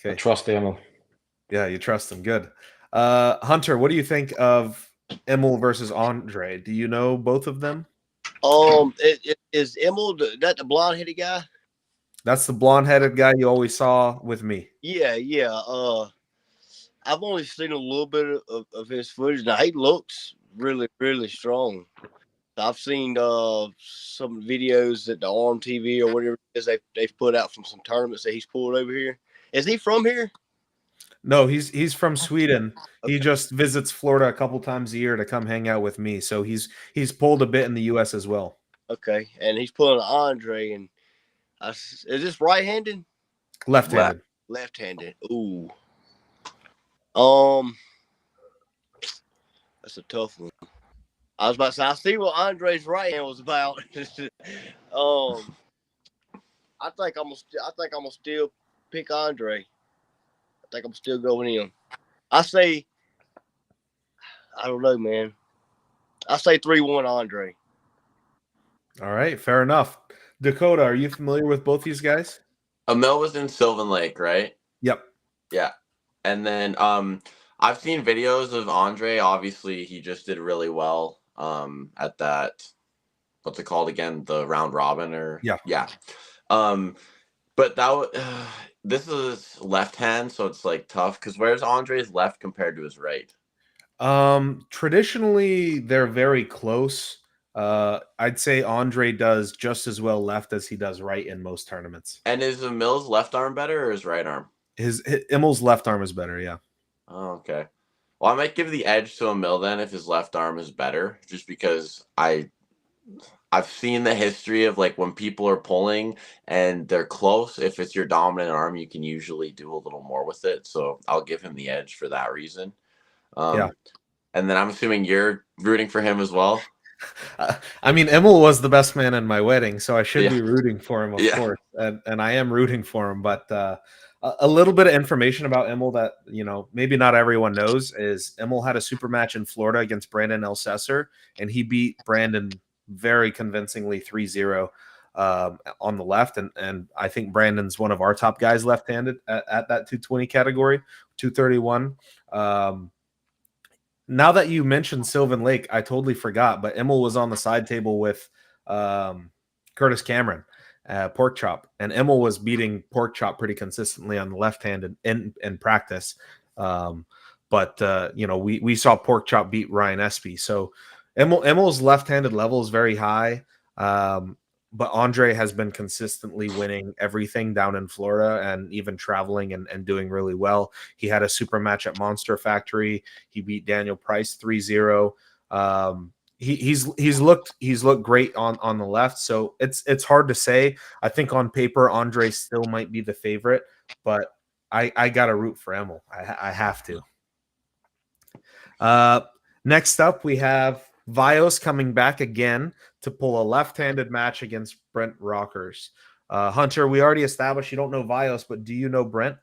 I trust Emil. Yeah, you trust him. Good. Hunter, what do you think of Emil versus Andre? Do you know both of them? Is Emil that the blonde-headed guy? That's the blonde-headed guy you always saw with me. Yeah. I've only seen a little bit of his footage. Now, he looks really, really strong. I've seen some videos at the Arm TV or whatever it is they've put out from some tournaments that he's pulled over here. Is he from here? No, he's from Sweden. Okay. He just visits Florida a couple times a year to come hang out with me. So he's pulled a bit in the U.S. as well. Okay, and he's pulling an Andre. And is this right-handed? Left-handed. Left-handed. Ooh. That's a tough one. I was about to say, I see what Andre's right hand was about. I think I'm gonna still pick Andre. I think I'm still going in. I don't know, man. I say 3-1 Andre. All right, fair enough. Dakota, are you familiar with both these guys? Emil was in Sylvan Lake, right? Yep. Yeah. And then I've seen videos of Andre. Obviously, he just did really well at that, what's it called again? The round robin or yeah. But this is left hand, so it's like tough because where's Andre's left compared to his right? Traditionally, they're very close. I'd say Andre does just as well left as he does right in most tournaments. And is Emil's left arm better or his right arm? His Immel's left arm is better, yeah. Oh, okay. Well, I might give the edge to Emil then if his left arm is better, just because I've seen the history of like when people are pulling and they're close. If it's your dominant arm, you can usually do a little more with it. So I'll give him the edge for that reason. Yeah. And then I'm assuming you're rooting for him as well. I mean, Emil was the best man in my wedding, so I should Yeah. be rooting for him, of Yeah. course, and I am rooting for him. But a little bit of information about Emil that maybe not everyone knows is Emil had a super match in Florida against Brandon Elsesser, and he beat Brandon very convincingly 3-0 on the left, and I think Brandon's one of our top guys left-handed at that 220 category, 231. Now that you mentioned Sylvan Lake, I totally forgot, but Emil was on the side table with Curtis Cameron, Pork Chop, and Emil was beating Pork Chop pretty consistently on the left hand in practice. But we saw Pork Chop beat Ryan Espy, so Emil's left-handed level is very high. But Andre has been consistently winning everything down in Florida and even traveling and doing really well. He had a super match at Monster Factory. He beat Daniel Price 3-0. He's looked great on the left. So it's hard to say. I think on paper, Andre still might be the favorite, but I got to root for Emil. I have to. Next up, we have Vios coming back again to pull a left-handed match against Brent Rockers. Hunter, we already established you don't know Vios, but do you know Brent?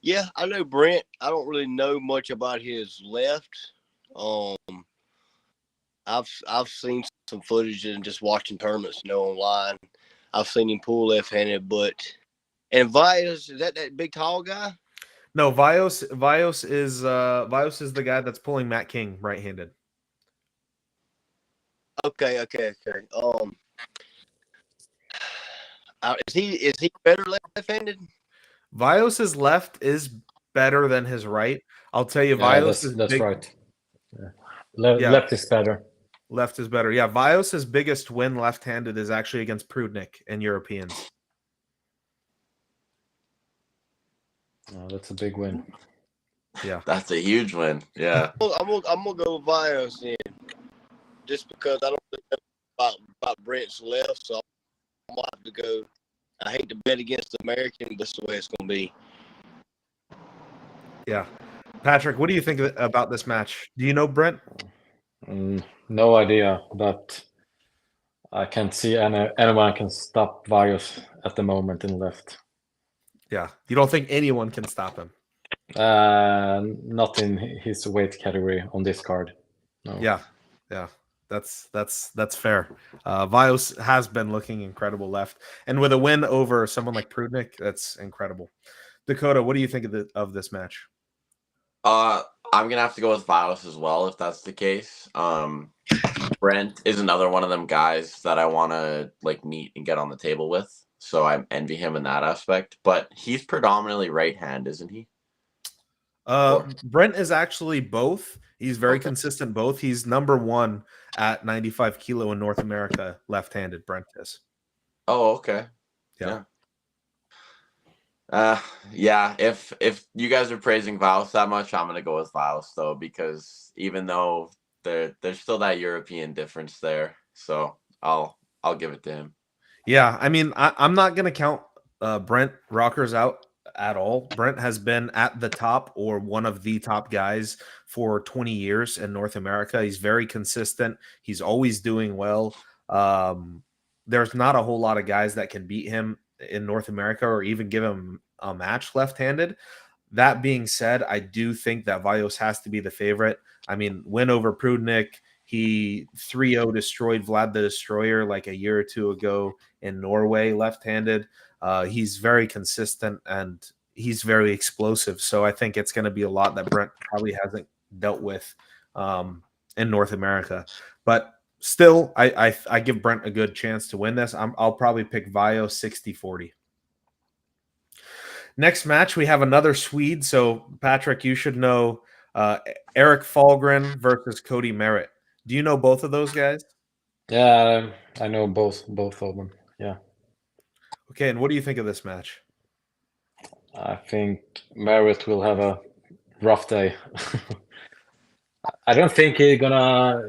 Yeah, I know Brent. I don't really know much about his left. I've seen some footage and just watching tournaments, online. I've seen him pull left-handed, and Vios, is that big tall guy? No, Vios is the guy that's pulling Matt King right-handed. Okay. Is he better left-handed? Vios's left is better than his right. I'll tell you, Vios is that's big. right. Left is better. Left is better. Yeah, Vios's biggest win left-handed is actually against Prudnik and Europeans. Oh, that's a big win. Yeah, that's a huge win. Yeah, I'm gonna go with Vios then, just because I don't really know about Brent's left, so I'm gonna have to go. I hate to bet against the American, but that's the way it's gonna be. Yeah, Patrick, what do you think about this match? Do you know Brent? No idea, but I can't see anyone can stop Vios at the moment in left. Yeah, you don't think anyone can stop him? Not in his weight category on this card. No. Yeah, that's fair. Vios has been looking incredible left, and with a win over someone like Prudnik, that's incredible. Dakota, what do you think of this match? I'm gonna have to go with Vios as well if that's the case. Brent is another one of them guys that I want to meet and get on the table with. So I envy him in that aspect. But he's predominantly right hand, isn't he? Brent is actually both. He's very consistent both. He's number one at 95 kilo in North America, left-handed. Brent is. Oh, okay. Yeah. Yeah. If you guys are praising Vios that much, I'm gonna go with Vios though, because even though there's still that European difference there, so I'll give it to him. Yeah, I mean, I'm not gonna count Brent Rockers out at all. Brent has been at the top or one of the top guys for 20 years in North America. He's very consistent. He's always doing well. There's not a whole lot of guys that can beat him in North America or even give him a match left-handed. That being said, I do think that Vios has to be the favorite. I mean, win over Prudnik. He 3-0 destroyed Vlad the Destroyer like a year or two ago in Norway left-handed. He's very consistent and he's very explosive. So I think it's going to be a lot that Brent probably hasn't dealt with in North America. But still, I give Brent a good chance to win this. I'll probably pick Vios 60-40. Next match, we have another Swede. So, Patrick, you should know Eric Falgren versus Cody Merritt. Do you know both of those guys? Yeah, I know both of them. Yeah. Okay, and what do you think of this match? I think Merritt will have a rough day. I don't think he's gonna.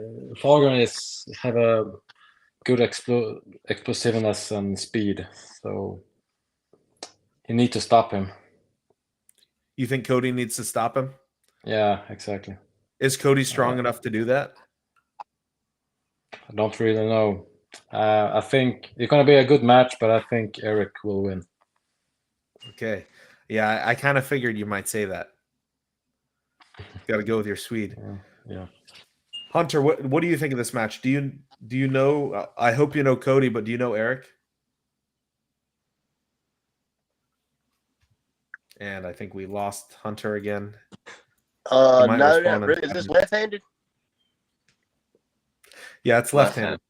Falgren have a good explosiveness and speed, so you need to stop him. You think Cody needs to stop him? Yeah, exactly. Is Cody strong enough to do that? I don't really know. I think it's gonna be a good match, but I think Eric will win. Okay. Yeah, I kind of figured you might say that. Got to go with your Swede. Yeah. Hunter, what do you think of this match? Do you know? I hope you know Cody, but do you know Eric? And I think we lost Hunter again. No, not really. Is this left-handed? Yeah, it's left-handed.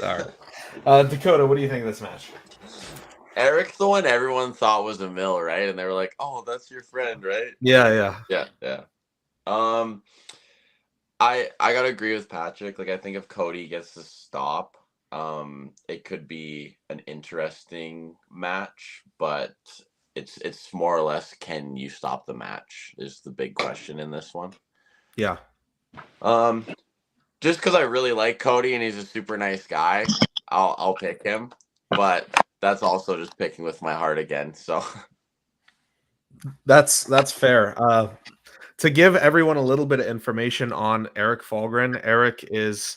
All right. Dakota, what do you think of this match? Eric's the one everyone thought was a mill, right? And they were like, "Oh, that's your friend, right?" Yeah. I gotta agree with Patrik. Like, I think if Cody gets to stop, it could be an interesting match, but it's more or less, can you stop the match is the big question in this one. Yeah. Just because I really like Cody and he's a super nice guy, I'll pick him. But that's also just picking with my heart again. So that's fair. To give everyone a little bit of information on Eric Falgren, Eric is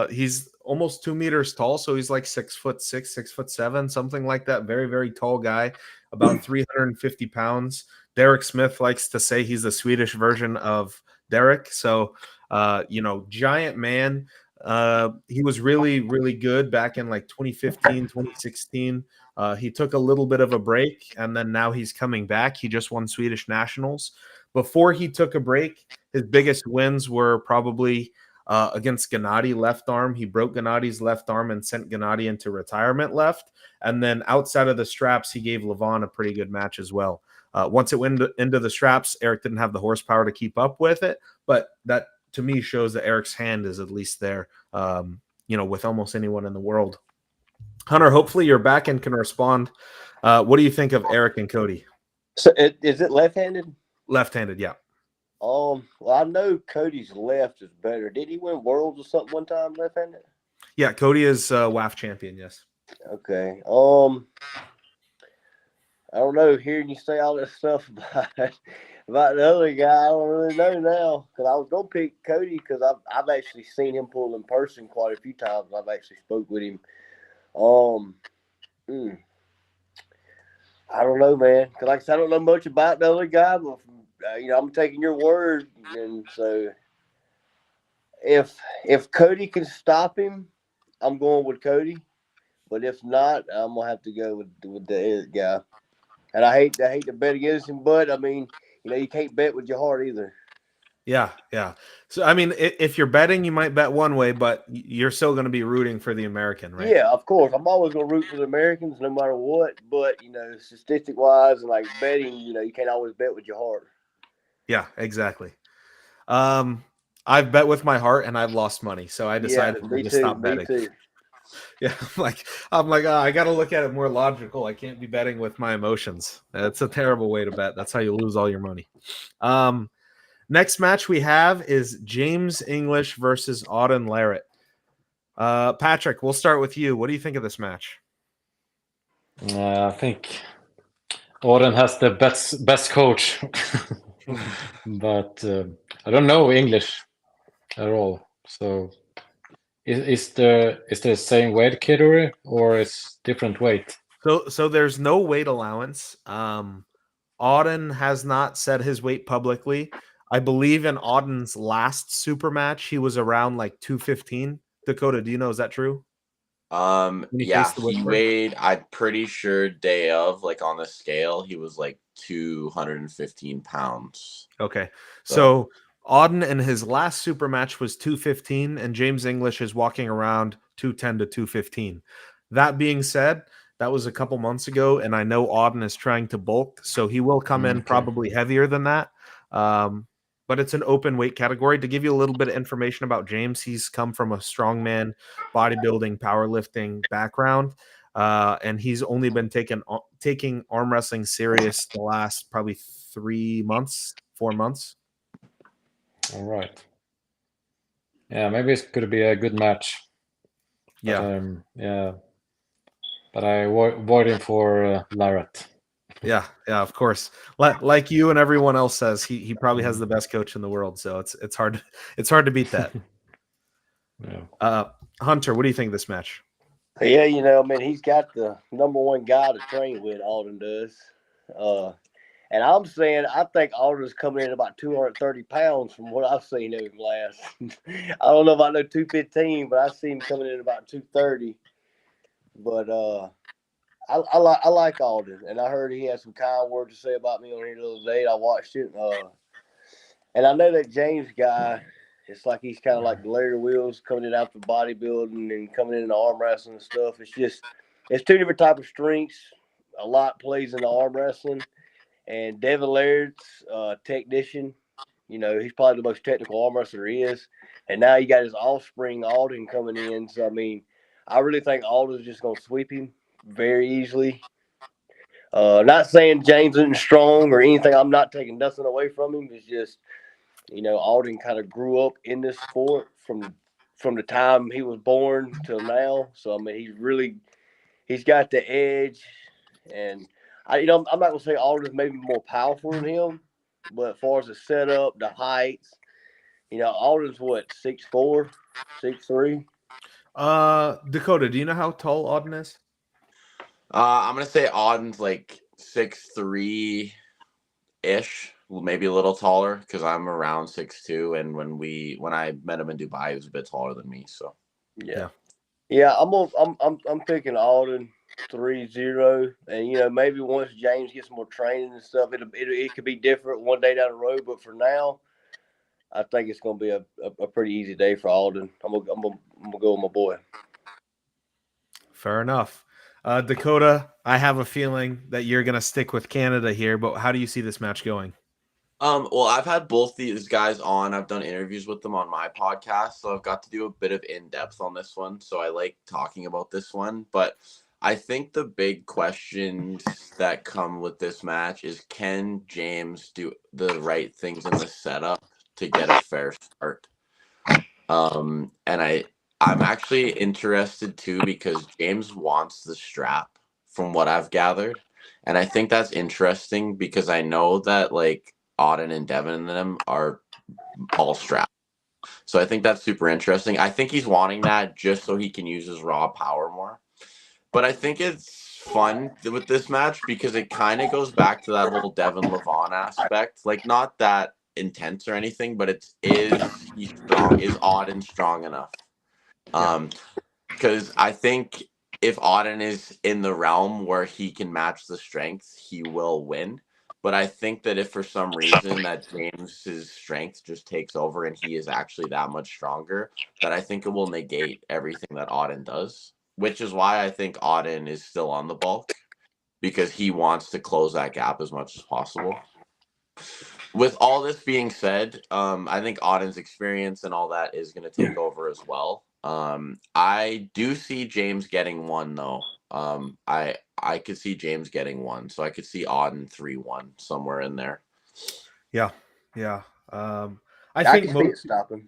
he's almost 2 meters tall, so he's like 6'6", 6'7", something like that. Very, very tall guy, about 350 pounds. Derek Smith likes to say he's the Swedish version of Derek. So, giant man. He was really, really good back in like 2015, 2016. He took a little bit of a break, and then now he's coming back. He just won Swedish Nationals. Before he took a break, his biggest wins were probably against Gennady, left arm. He broke Gennady's left arm and sent Gennady into retirement left. And then outside of the straps, he gave Levon a pretty good match as well. Once it went into the straps, Eric didn't have the horsepower to keep up with it. But that, to me, shows that Eric's hand is at least there, with almost anyone in the world. Hunter, hopefully you're back and can respond. What do you think of Eric and Cody? So is it left-handed? Left-handed, yeah. Well, I know Cody's left is better. Did he win Worlds or something one time left-handed? Yeah, Cody is WAF champion, yes. Okay. I don't know. Hearing you say all this stuff about the other guy, I don't really know now. Because I was gonna pick Cody because I've actually seen him pull in person quite a few times. I've actually spoke with him. I don't know, man. Because like I said, I don't know much about the other guy, but I'm taking your word, and so if Cody can stop him, I'm going with Cody. But if not, I'm gonna have to go with the other guy. And I hate to bet against him, but I mean, you can't bet with your heart either. Yeah. So I mean, if you're betting, you might bet one way, but you're still going to be rooting for the American, right? Yeah, of course. I'm always going to root for the Americans, no matter what. But statistic wise and like betting, you can't always bet with your heart. Yeah, exactly. I've bet with my heart and I've lost money, so I decided to stop betting. Me too. Yeah, I'm like, I got to look at it more logical. I can't be betting with my emotions. That's a terrible way to bet. That's how you lose all your money. Next match we have is James English versus Auden Larratt. Patrik, we'll start with you. What do you think of this match? I think Auden has the best coach, but I don't know English at all. So is there the same weight category or is different weight? So there's no weight allowance. Auden has not said his weight publicly. I believe in Auden's last super match, he was around like 215. Dakota, do you know, is that true? Yeah, he weighed, I'm pretty sure day of, like on the scale, he was like 215 pounds. Okay. So Auden in his last super match was 215, and James English is walking around 210 to 215. That being said, That was a couple months ago, and I know Auden is trying to bulk, so he will come in probably heavier than that. But it's an open weight category. To give you a little bit of information about James, he's come from a strongman, bodybuilding, powerlifting background, and he's only been taking arm wrestling serious the last probably 4 months. All right. Yeah, maybe it's going to be a good match. Yeah. Yeah. But I voting for Larrett. Yeah, of course. Like you and everyone else says, he probably has the best coach in the world, so it's hard to beat that. Yeah. Hunter, what do you think of this match? Yeah, I mean, he's got the number one guy to train with, Auden does. And I'm saying I think Alden's coming in about 230 pounds from what I've seen of him last. I don't know if I know 215, but I see him coming in about 230. But I like Alden, and I heard he had some kind words to say about me on here the other day. I watched it, and I know that James guy. It's like he's kind of like Larry Wheels coming in out the bodybuilding and coming in the arm wrestling and stuff. It's two different type of strengths. A lot plays in the arm wrestling, and Devin Laird's technician. He's probably the most technical arm wrestler there is. And now you got his offspring Alden coming in. So I mean, I really think Alden's just gonna sweep him very easily. Not saying James isn't strong or anything. I'm not taking nothing away from him. It's just, Alden kind of grew up in this sport from the time he was born till now. So I mean, he's got the edge, and I'm not gonna say Alden's maybe more powerful than him, but as far as the setup, the heights, Alden's what 6'4", 6'3". Dakota, do you know how tall Auden is? I'm gonna say Auden's like 6'3" ish, maybe a little taller because I'm around 6'2", and when I met him in Dubai, he was a bit taller than me. So yeah. I'm picking Alden 3-0, and maybe once James gets more training and stuff, it could be different one day down the road. But for now, I think it's gonna be a pretty easy day for Alden. I'm gonna go with my boy. Fair enough. Dakota, I have a feeling that you're going to stick with Canada here, but how do you see this match going? Well, I've had both these guys on. I've done interviews with them on my podcast, so I've got to do a bit of in-depth on this one. So I like talking about this one, but I think the big questions that come with this match is, can James do the right things in the setup to get a fair start? And I'm actually interested too because James wants the strap from what I've gathered. And I think that's interesting because I know that like Auden and Devin and them are all strapped. So I think that's super interesting. I think he's wanting that just so he can use his raw power more. But I think it's fun with this match because it kind of goes back to that whole Devin Levon aspect. Like, not that intense or anything, but is he strong? Is Auden strong enough? Because I think if Auden is in the realm where he can match the strength, he will win. But I think that if for some reason that James's strength just takes over and he is actually that much stronger, that I think it will negate everything that Auden does, which is why I think Auden is still on the bulk, because he wants to close that gap as much as possible. With all this being said, I think Auden's experience and all that is going to take over as well. I do see James getting one though. I could see James getting one, so I could see Auden 3-1 somewhere in there. Yeah. I can think see it stopping.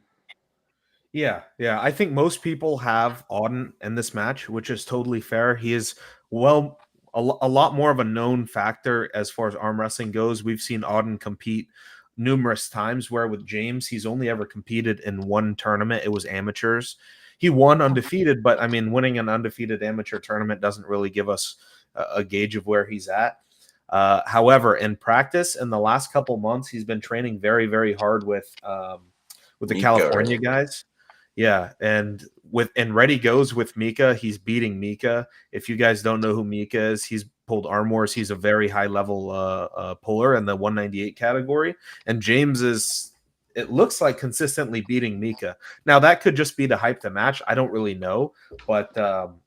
Yeah. I think most people have Auden in this match, which is totally fair. He is a lot more of a known factor as far as arm wrestling goes. We've seen Auden compete numerous times, where with James, he's only ever competed in one tournament. It was amateurs. He won undefeated, but I mean, winning an undefeated amateur tournament doesn't really give us a gauge of where he's at. However, in practice, in the last couple months, he's been training very, very hard with the Mika, California guys. Yeah, and Ready Goes with Mika. He's beating Mika. If you guys don't know who Mika is, he's pulled arm wars. He's a very high level puller in the 198 category. And James is it looks like consistently beating Mika. Now that could just be to hype the match. I don't really know, but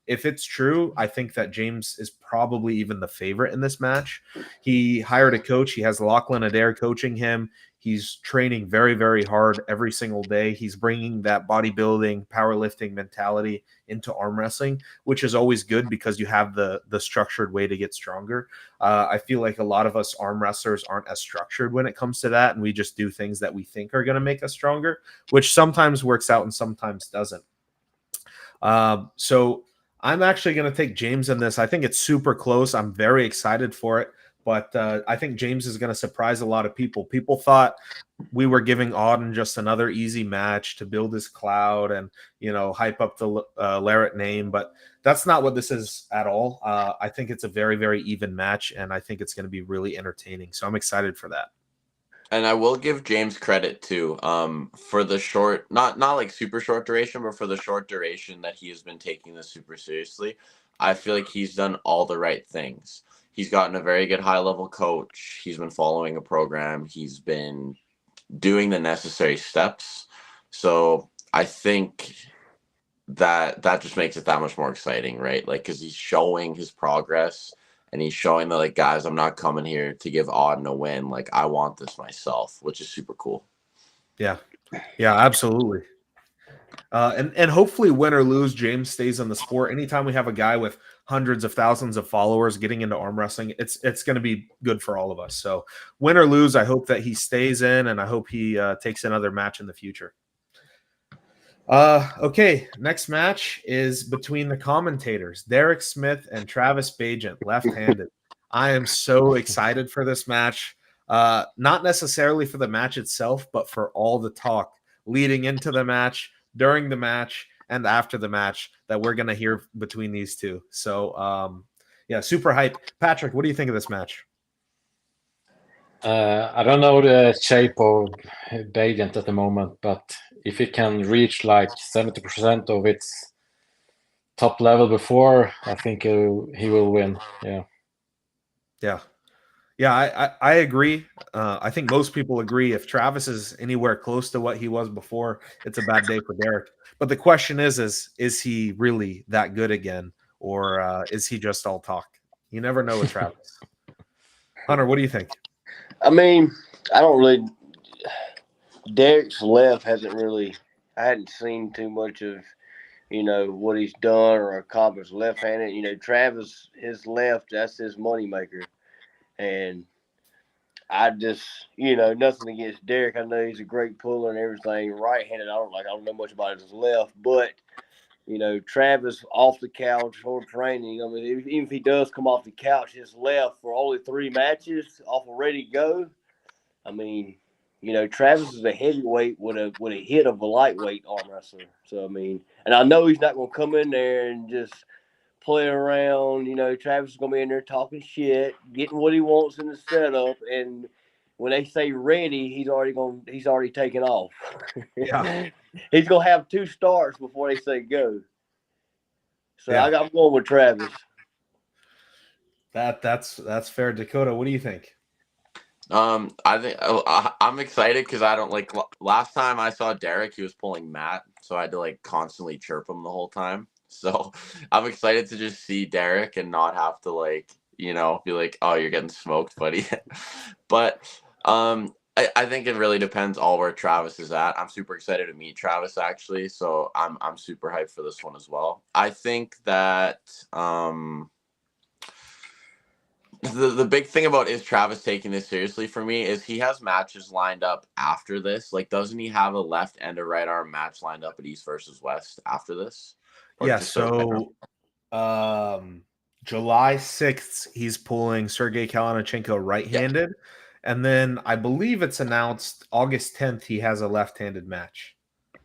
if it's true, I think that James is probably even the favorite in this match. He hired a coach. He has Lachlan Adair coaching him. He's training very, very hard every single day. He's bringing that bodybuilding, powerlifting mentality into arm wrestling, which is always good because you have the structured way to get stronger. I feel like a lot of us arm wrestlers aren't as structured when it comes to that, and we just do things that we think are going to make us stronger, which sometimes works out and sometimes doesn't. So I'm actually going to take James in this. I think it's super close. I'm very excited for it. But I think James is going to surprise a lot of people. People thought we were giving Auden just another easy match to build his cloud and, hype up the Larrett name. But that's not what this is at all. I think it's a very, very even match, and I think it's going to be really entertaining. So I'm excited for that. And I will give James credit too, for the short, not like super short duration, but for the short duration that he has been taking this super seriously. I feel like he's done all the right things. He's gotten a very good high-level coach. He's been following a program. He's been doing the necessary steps. So I think that just makes it that much more exciting, right? Like, because he's showing his progress, and he's showing that, like, guys, I'm not coming here to give Auden a win. Like, I want this myself, which is super cool. Yeah, absolutely. And hopefully, win or lose, James stays in the sport. Anytime we have a guy with hundreds of thousands of followers getting into arm wrestling, it's going to be good for all of us. So win or lose, I hope that he stays in, and I hope he takes another match in the future. Okay, next match is between the commentators, Derek Smith and Travis Bagent, left-handed. I am so excited for this match. Not necessarily for the match itself, but for all the talk leading into the match, during the match, and after the match that we're going to hear between these two. So, super hype. Patrik, what do you think of this match? I don't know the shape of Bagent at the moment, but if it can reach like 70% of its top level before, I think he will win. Yeah, I agree. I think most people agree. If Travis is anywhere close to what he was before, it's a bad day for Derek. But the question is he really that good again, or is he just all talk? You never know with Travis. Hunter, what do you think? I mean, I don't really. Derek's left hasn't really. I hadn't seen too much of, what he's done or accomplished left-handed. Travis, his left, that's his moneymaker. And I just, nothing against Derek. I know he's a great puller and everything. Right-handed, I don't know much about his left, but Travis off the couch or training. I mean, even if he does come off the couch, his left for only 3 matches off a ready go. I mean, Travis is a heavyweight with a hit of a lightweight arm wrestler. So I mean, and I know he's not going to come in there and just play around. Travis is going to be in there talking shit, getting what he wants in the setup, and when they say ready, he's already taken off. Yeah. He's going to have 2 starts before they say go. So yeah. I'm going with Travis. That's fair. Dakota, what do you think? I think I'm excited because I don't like last time I saw Derek, he was pulling Matt, so I had to like constantly chirp him the whole time. So I'm excited to just see Derek and not have to like, be like, oh, you're getting smoked, buddy. But I think it really depends all where Travis is at. I'm super excited to meet Travis actually, so I'm super hyped for this one as well. I think that the big thing about is Travis taking this seriously for me is he has matches lined up after this. Like, doesn't he have a left and a right arm match lined up at East versus West after this? Yeah, so July 6th, he's pulling Sergey Kalinachenko right-handed. Yep. And then I believe it's announced August 10th, he has a left-handed match.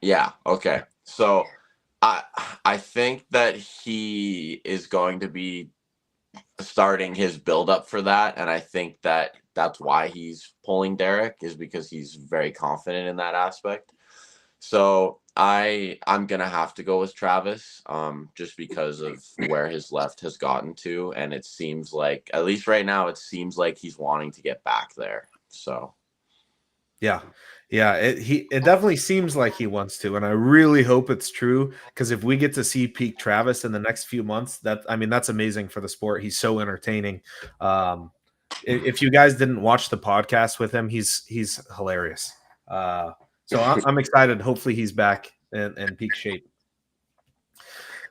Yeah, okay. So I think that he is going to be starting his build up for that, and I think that that's why he's pulling Derek, is because he's very confident in that aspect. So I'm gonna have to go with Travis, just because of where his left has gotten to, and it seems like, at least right now, it seems like he's wanting to get back there. So Yeah, it definitely seems like he wants to, and I really hope it's true. Because if we get to see peak Travis in the next few months, that's amazing for the sport. He's so entertaining. If you guys didn't watch the podcast with him, he's hilarious. So I'm excited. Hopefully, he's back in peak shape.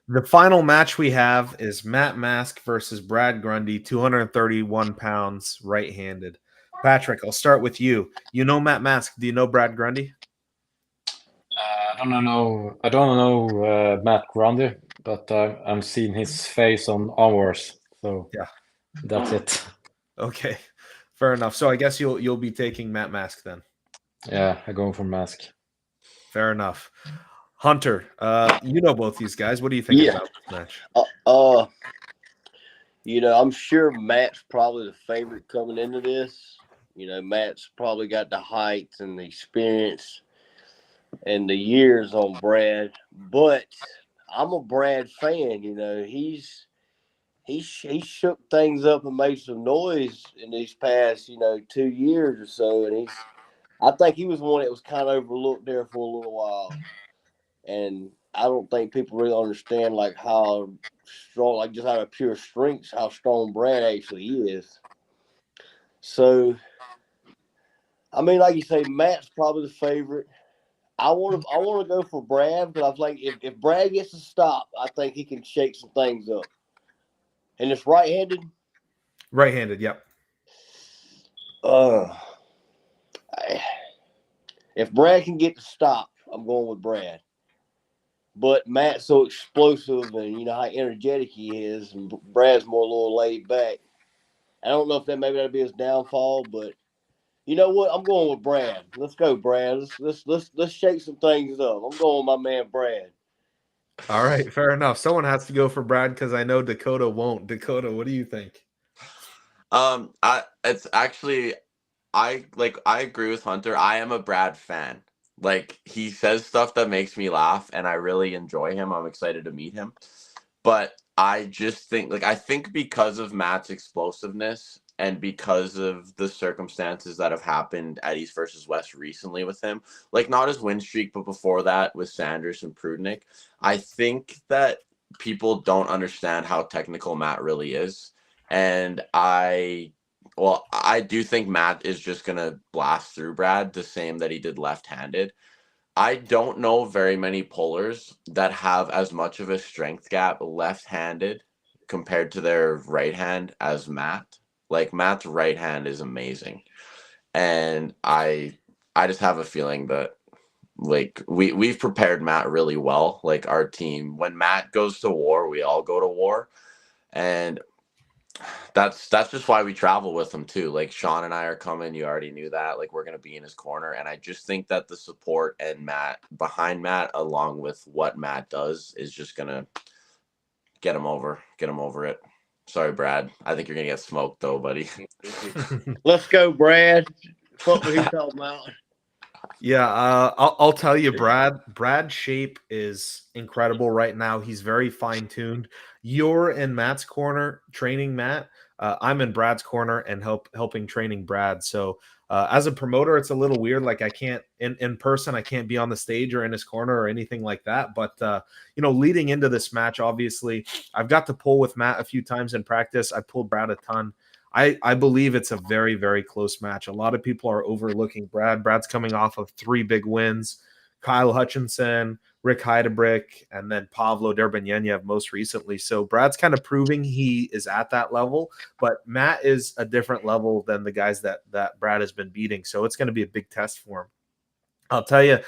The final match we have is Matt Mask versus Brad Grundy, 231 pounds, right-handed. Patrik, I'll start with you. You know Matt Mask. Do you know Brad Grundy? I don't know Matt Grundy, but I'm seeing his face on Armwrestling, so Yeah, that's it. Okay, fair enough. So I guess you'll be taking Matt Mask then. Yeah, I'm going for Mask. Fair enough. Hunter, you know both these guys. What do you think Yeah. about this match? I'm sure Matt's probably the favorite coming into this. Matt's probably got the height and the experience and the years on Brad. But I'm a Brad fan. He shook things up and made some noise in these past 2 years or so, and I think he was one that was kind of overlooked there for a little while. And I don't think people really understand like how strong, like just out of pure strength, how strong Brad actually is. So, I mean, like you say, Matt's probably the favorite. I want to go for Brad because I think if Brad gets to stop, I think he can shake some things up. And it's right-handed. Right-handed, yep. If Brad can get to stop, I'm going with Brad. But Matt's so explosive, and you know how energetic he is, and Brad's more a little laid back. I don't know if that'll be his downfall, but you know what? I'm going with Brad. Let's go, Brad. Let's shake some things up. I'm going with my man Brad. All right, fair enough. Someone has to go for Brad because I know Dakota won't. Dakota, what do you think? It's actually I agree with Hunter. I am a Brad fan. Like, he says stuff that makes me laugh, and I really enjoy him. I'm excited to meet him. But I just think, I think because of Matt's explosiveness and because of the circumstances that have happened at East versus West recently with him, not his win streak, but before that with Sanders and Prudnik, I think that people don't understand how technical Matt really is. And I do think Matt is just going to blast through Brad the same that he did left-handed. I don't know very many pullers that have as much of a strength gap left-handed compared to their right hand as Matt. Matt's right hand is amazing. And I just have a feeling that we've prepared Matt really well. Our team, when Matt goes to war, we all go to war. And that's just why we travel with him too. Sean and I are coming. You already knew that. We're gonna be in his corner, and I just think that the support and Matt behind Matt, along with what Matt does, is just gonna get him over it. Sorry, Brad. I think you're gonna get smoked though, buddy. Let's go, Brad. What were you talking about? Yeah, I'll tell you, Brad's shape is incredible right now. He's very fine-tuned. You're in Matt's corner training Matt. I'm in Brad's corner and helping training Brad. So as a promoter, it's a little weird. I can't in person, I can't be on the stage or in his corner or anything like that. But leading into this match, obviously, I've got to pull with Matt a few times in practice. I pulled Brad a ton. I believe it's a very, very close match. A lot of people are overlooking Brad. Brad's coming off of 3 big wins. Kyle Hutchinson, Rick Heidebrick, and then Pavlo Derbanyev most recently. So Brad's kind of proving he is at that level, but Matt is a different level than the guys that Brad has been beating. So it's going to be a big test for him. I'll tell you,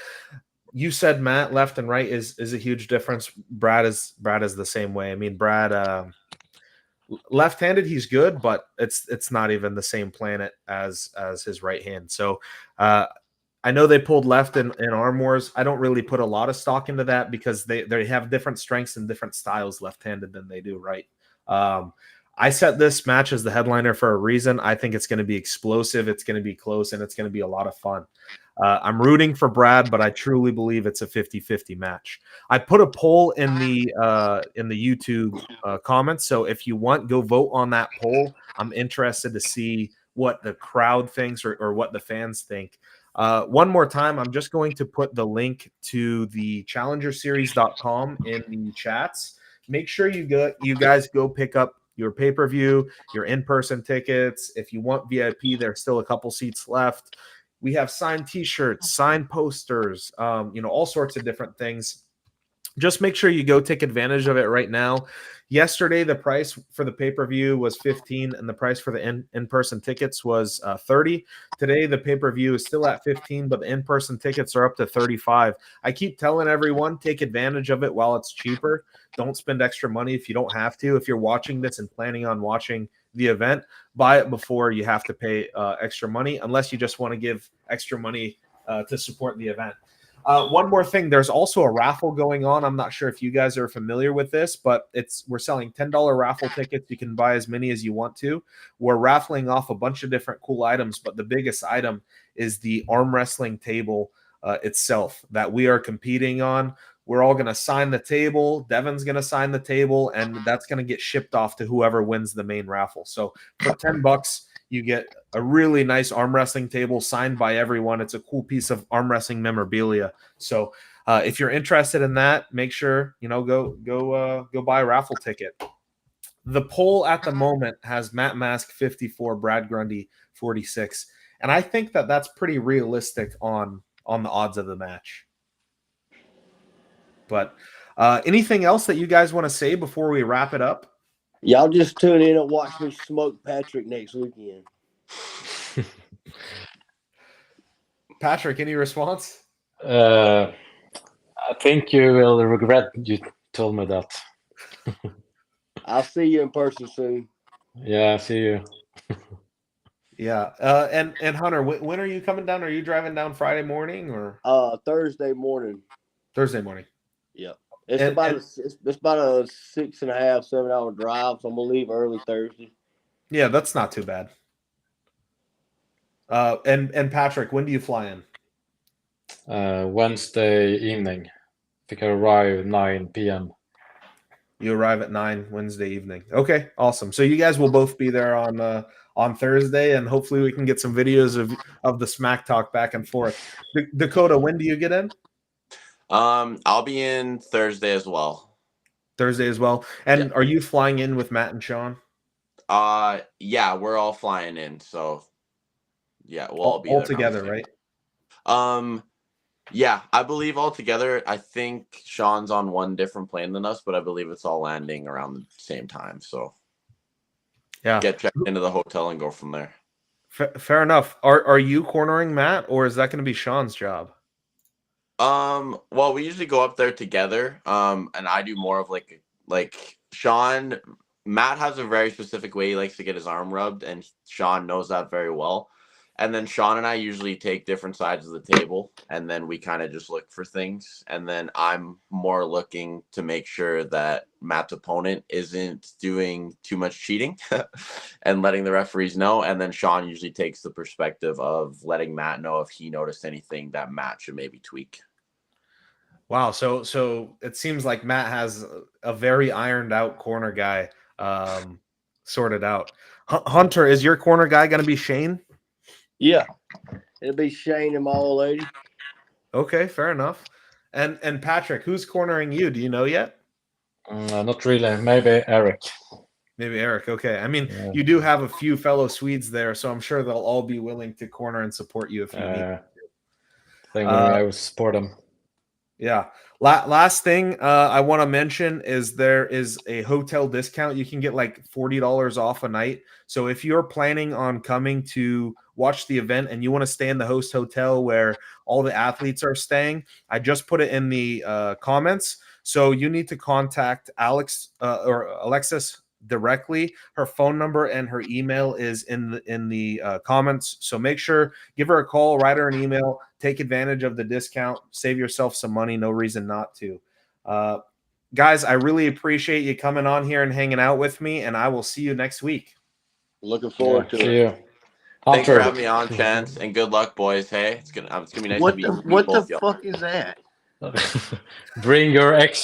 you said Matt left and right is a huge difference. Brad is the same way. I mean, Brad left-handed, he's good, but it's not even the same planet as his right hand. So I know they pulled left in Arm Wars. I don't really put a lot of stock into that because they have different strengths and different styles left-handed than they do right. I set this match as the headliner for a reason. I think it's going to be explosive, it's going to be close, and it's going to be a lot of fun. I'm rooting for Brad, but I truly believe it's a 50-50 match. I put a poll in the YouTube comments, so if you want, go vote on that poll. I'm interested to see what the crowd thinks or what the fans think. One more time, I'm just going to put the link to the challengerseries.com in the chats. Make sure you guys go pick up your pay-per-view, your in-person tickets. If you want VIP, there's still a couple seats left. We have signed t-shirts, signed posters, all sorts of different things. Just make sure you go take advantage of it right now. Yesterday, the price for the pay-per-view was $15, and the price for the in-person tickets was $30. Today, the pay-per-view is still at $15, but the in-person tickets are up to $35. I keep telling everyone, take advantage of it while it's cheaper. Don't spend extra money if you don't have to. If you're watching this and planning on watching the event, buy it before you have to pay extra money, unless you just want to give extra money to support the event. One more thing, there's also a raffle going on. I'm not sure if you guys are familiar with this, but we're selling $10 raffle tickets. You can buy as many as you want to. We're raffling off a bunch of different cool items, but the biggest item is the arm wrestling table itself that we are competing on. We're all going to sign the table. Devin's going to sign the table, and that's going to get shipped off to whoever wins the main raffle. So for $10, you get a really nice arm wrestling table signed by everyone. It's a cool piece of arm wrestling memorabilia. So if you're interested in that, make sure go buy a raffle ticket. The poll at the moment has Matt Mask 54, Brad Grundy 46, and I think that that's pretty realistic on the odds of the match. But anything else that you guys want to say before we wrap it up? Y'all just tune in and watch me smoke Patrik next weekend. Patrik, any response? I think you will regret you told me that. I'll see you in person soon. Yeah, see you. Yeah. And Hunter, when are you coming down? Are you driving down Friday morning or Thursday morning? Thursday morning. Yep. It's about a 6.5, 7 hour drive, so I'm gonna leave early Thursday. Yeah, that's not too bad. And Patrik, when do you fly in? Wednesday evening. I think I arrive 9 p.m. You arrive at 9 Wednesday evening. Okay, awesome. So you guys will both be there on Thursday, and hopefully we can get some videos of the smack talk back and forth. Dakota, when do you get in? I'll be in Thursday as well. Thursday as well. And Yeah. Are you flying in with Matt and Sean? Yeah, we're all flying in, so yeah, we'll all be all there together, right? Yeah, I believe all together. I think Sean's on one different plane than us, but I believe it's all landing around the same time. So yeah, get checked into the hotel and go from there. Fair enough. Are you cornering Matt, or is that going to be Sean's job? Well, we usually go up there together. And I do more of like Sean. Matt has a very specific way he likes to get his arm rubbed, and Sean knows that very well. And then Sean and I usually take different sides of the table, and then we kind of just look for things. And then I'm more looking to make sure that Matt's opponent isn't doing too much cheating and letting the referees know. And then Sean usually takes the perspective of letting Matt know if he noticed anything that Matt should maybe tweak. Wow. So it seems like Matt has a very ironed out corner guy sorted out. Hunter, is your corner guy going to be Shane? Yeah, it'll be Shane and my old lady. Okay, fair enough. And Patrik, who's cornering you? Do you know yet? Not really. Maybe Eric. Maybe Eric. Okay. I mean, Yeah. you do have a few fellow Swedes there, so I'm sure they'll all be willing to corner and support you if you need to. Then I will support them. Yeah. Last thing I want to mention is there is a hotel discount. You can get like $40 off a night. So if you're planning on coming to watch the event and you want to stay in the host hotel where all the athletes are staying, I just put it in the comments. So you need to contact Alexis directly. Her phone number and her email is in the comments. So make sure, give her a call, write her an email, take advantage of the discount, save yourself some money. No reason not to. Guys, I really appreciate you coming on here and hanging out with me, and I will see you next week. Looking forward to it. See you. Thanks for having me on, Chance, and good luck, boys. Hey, it's gonna be nice to meet you. What the fuck is that? Bring your extra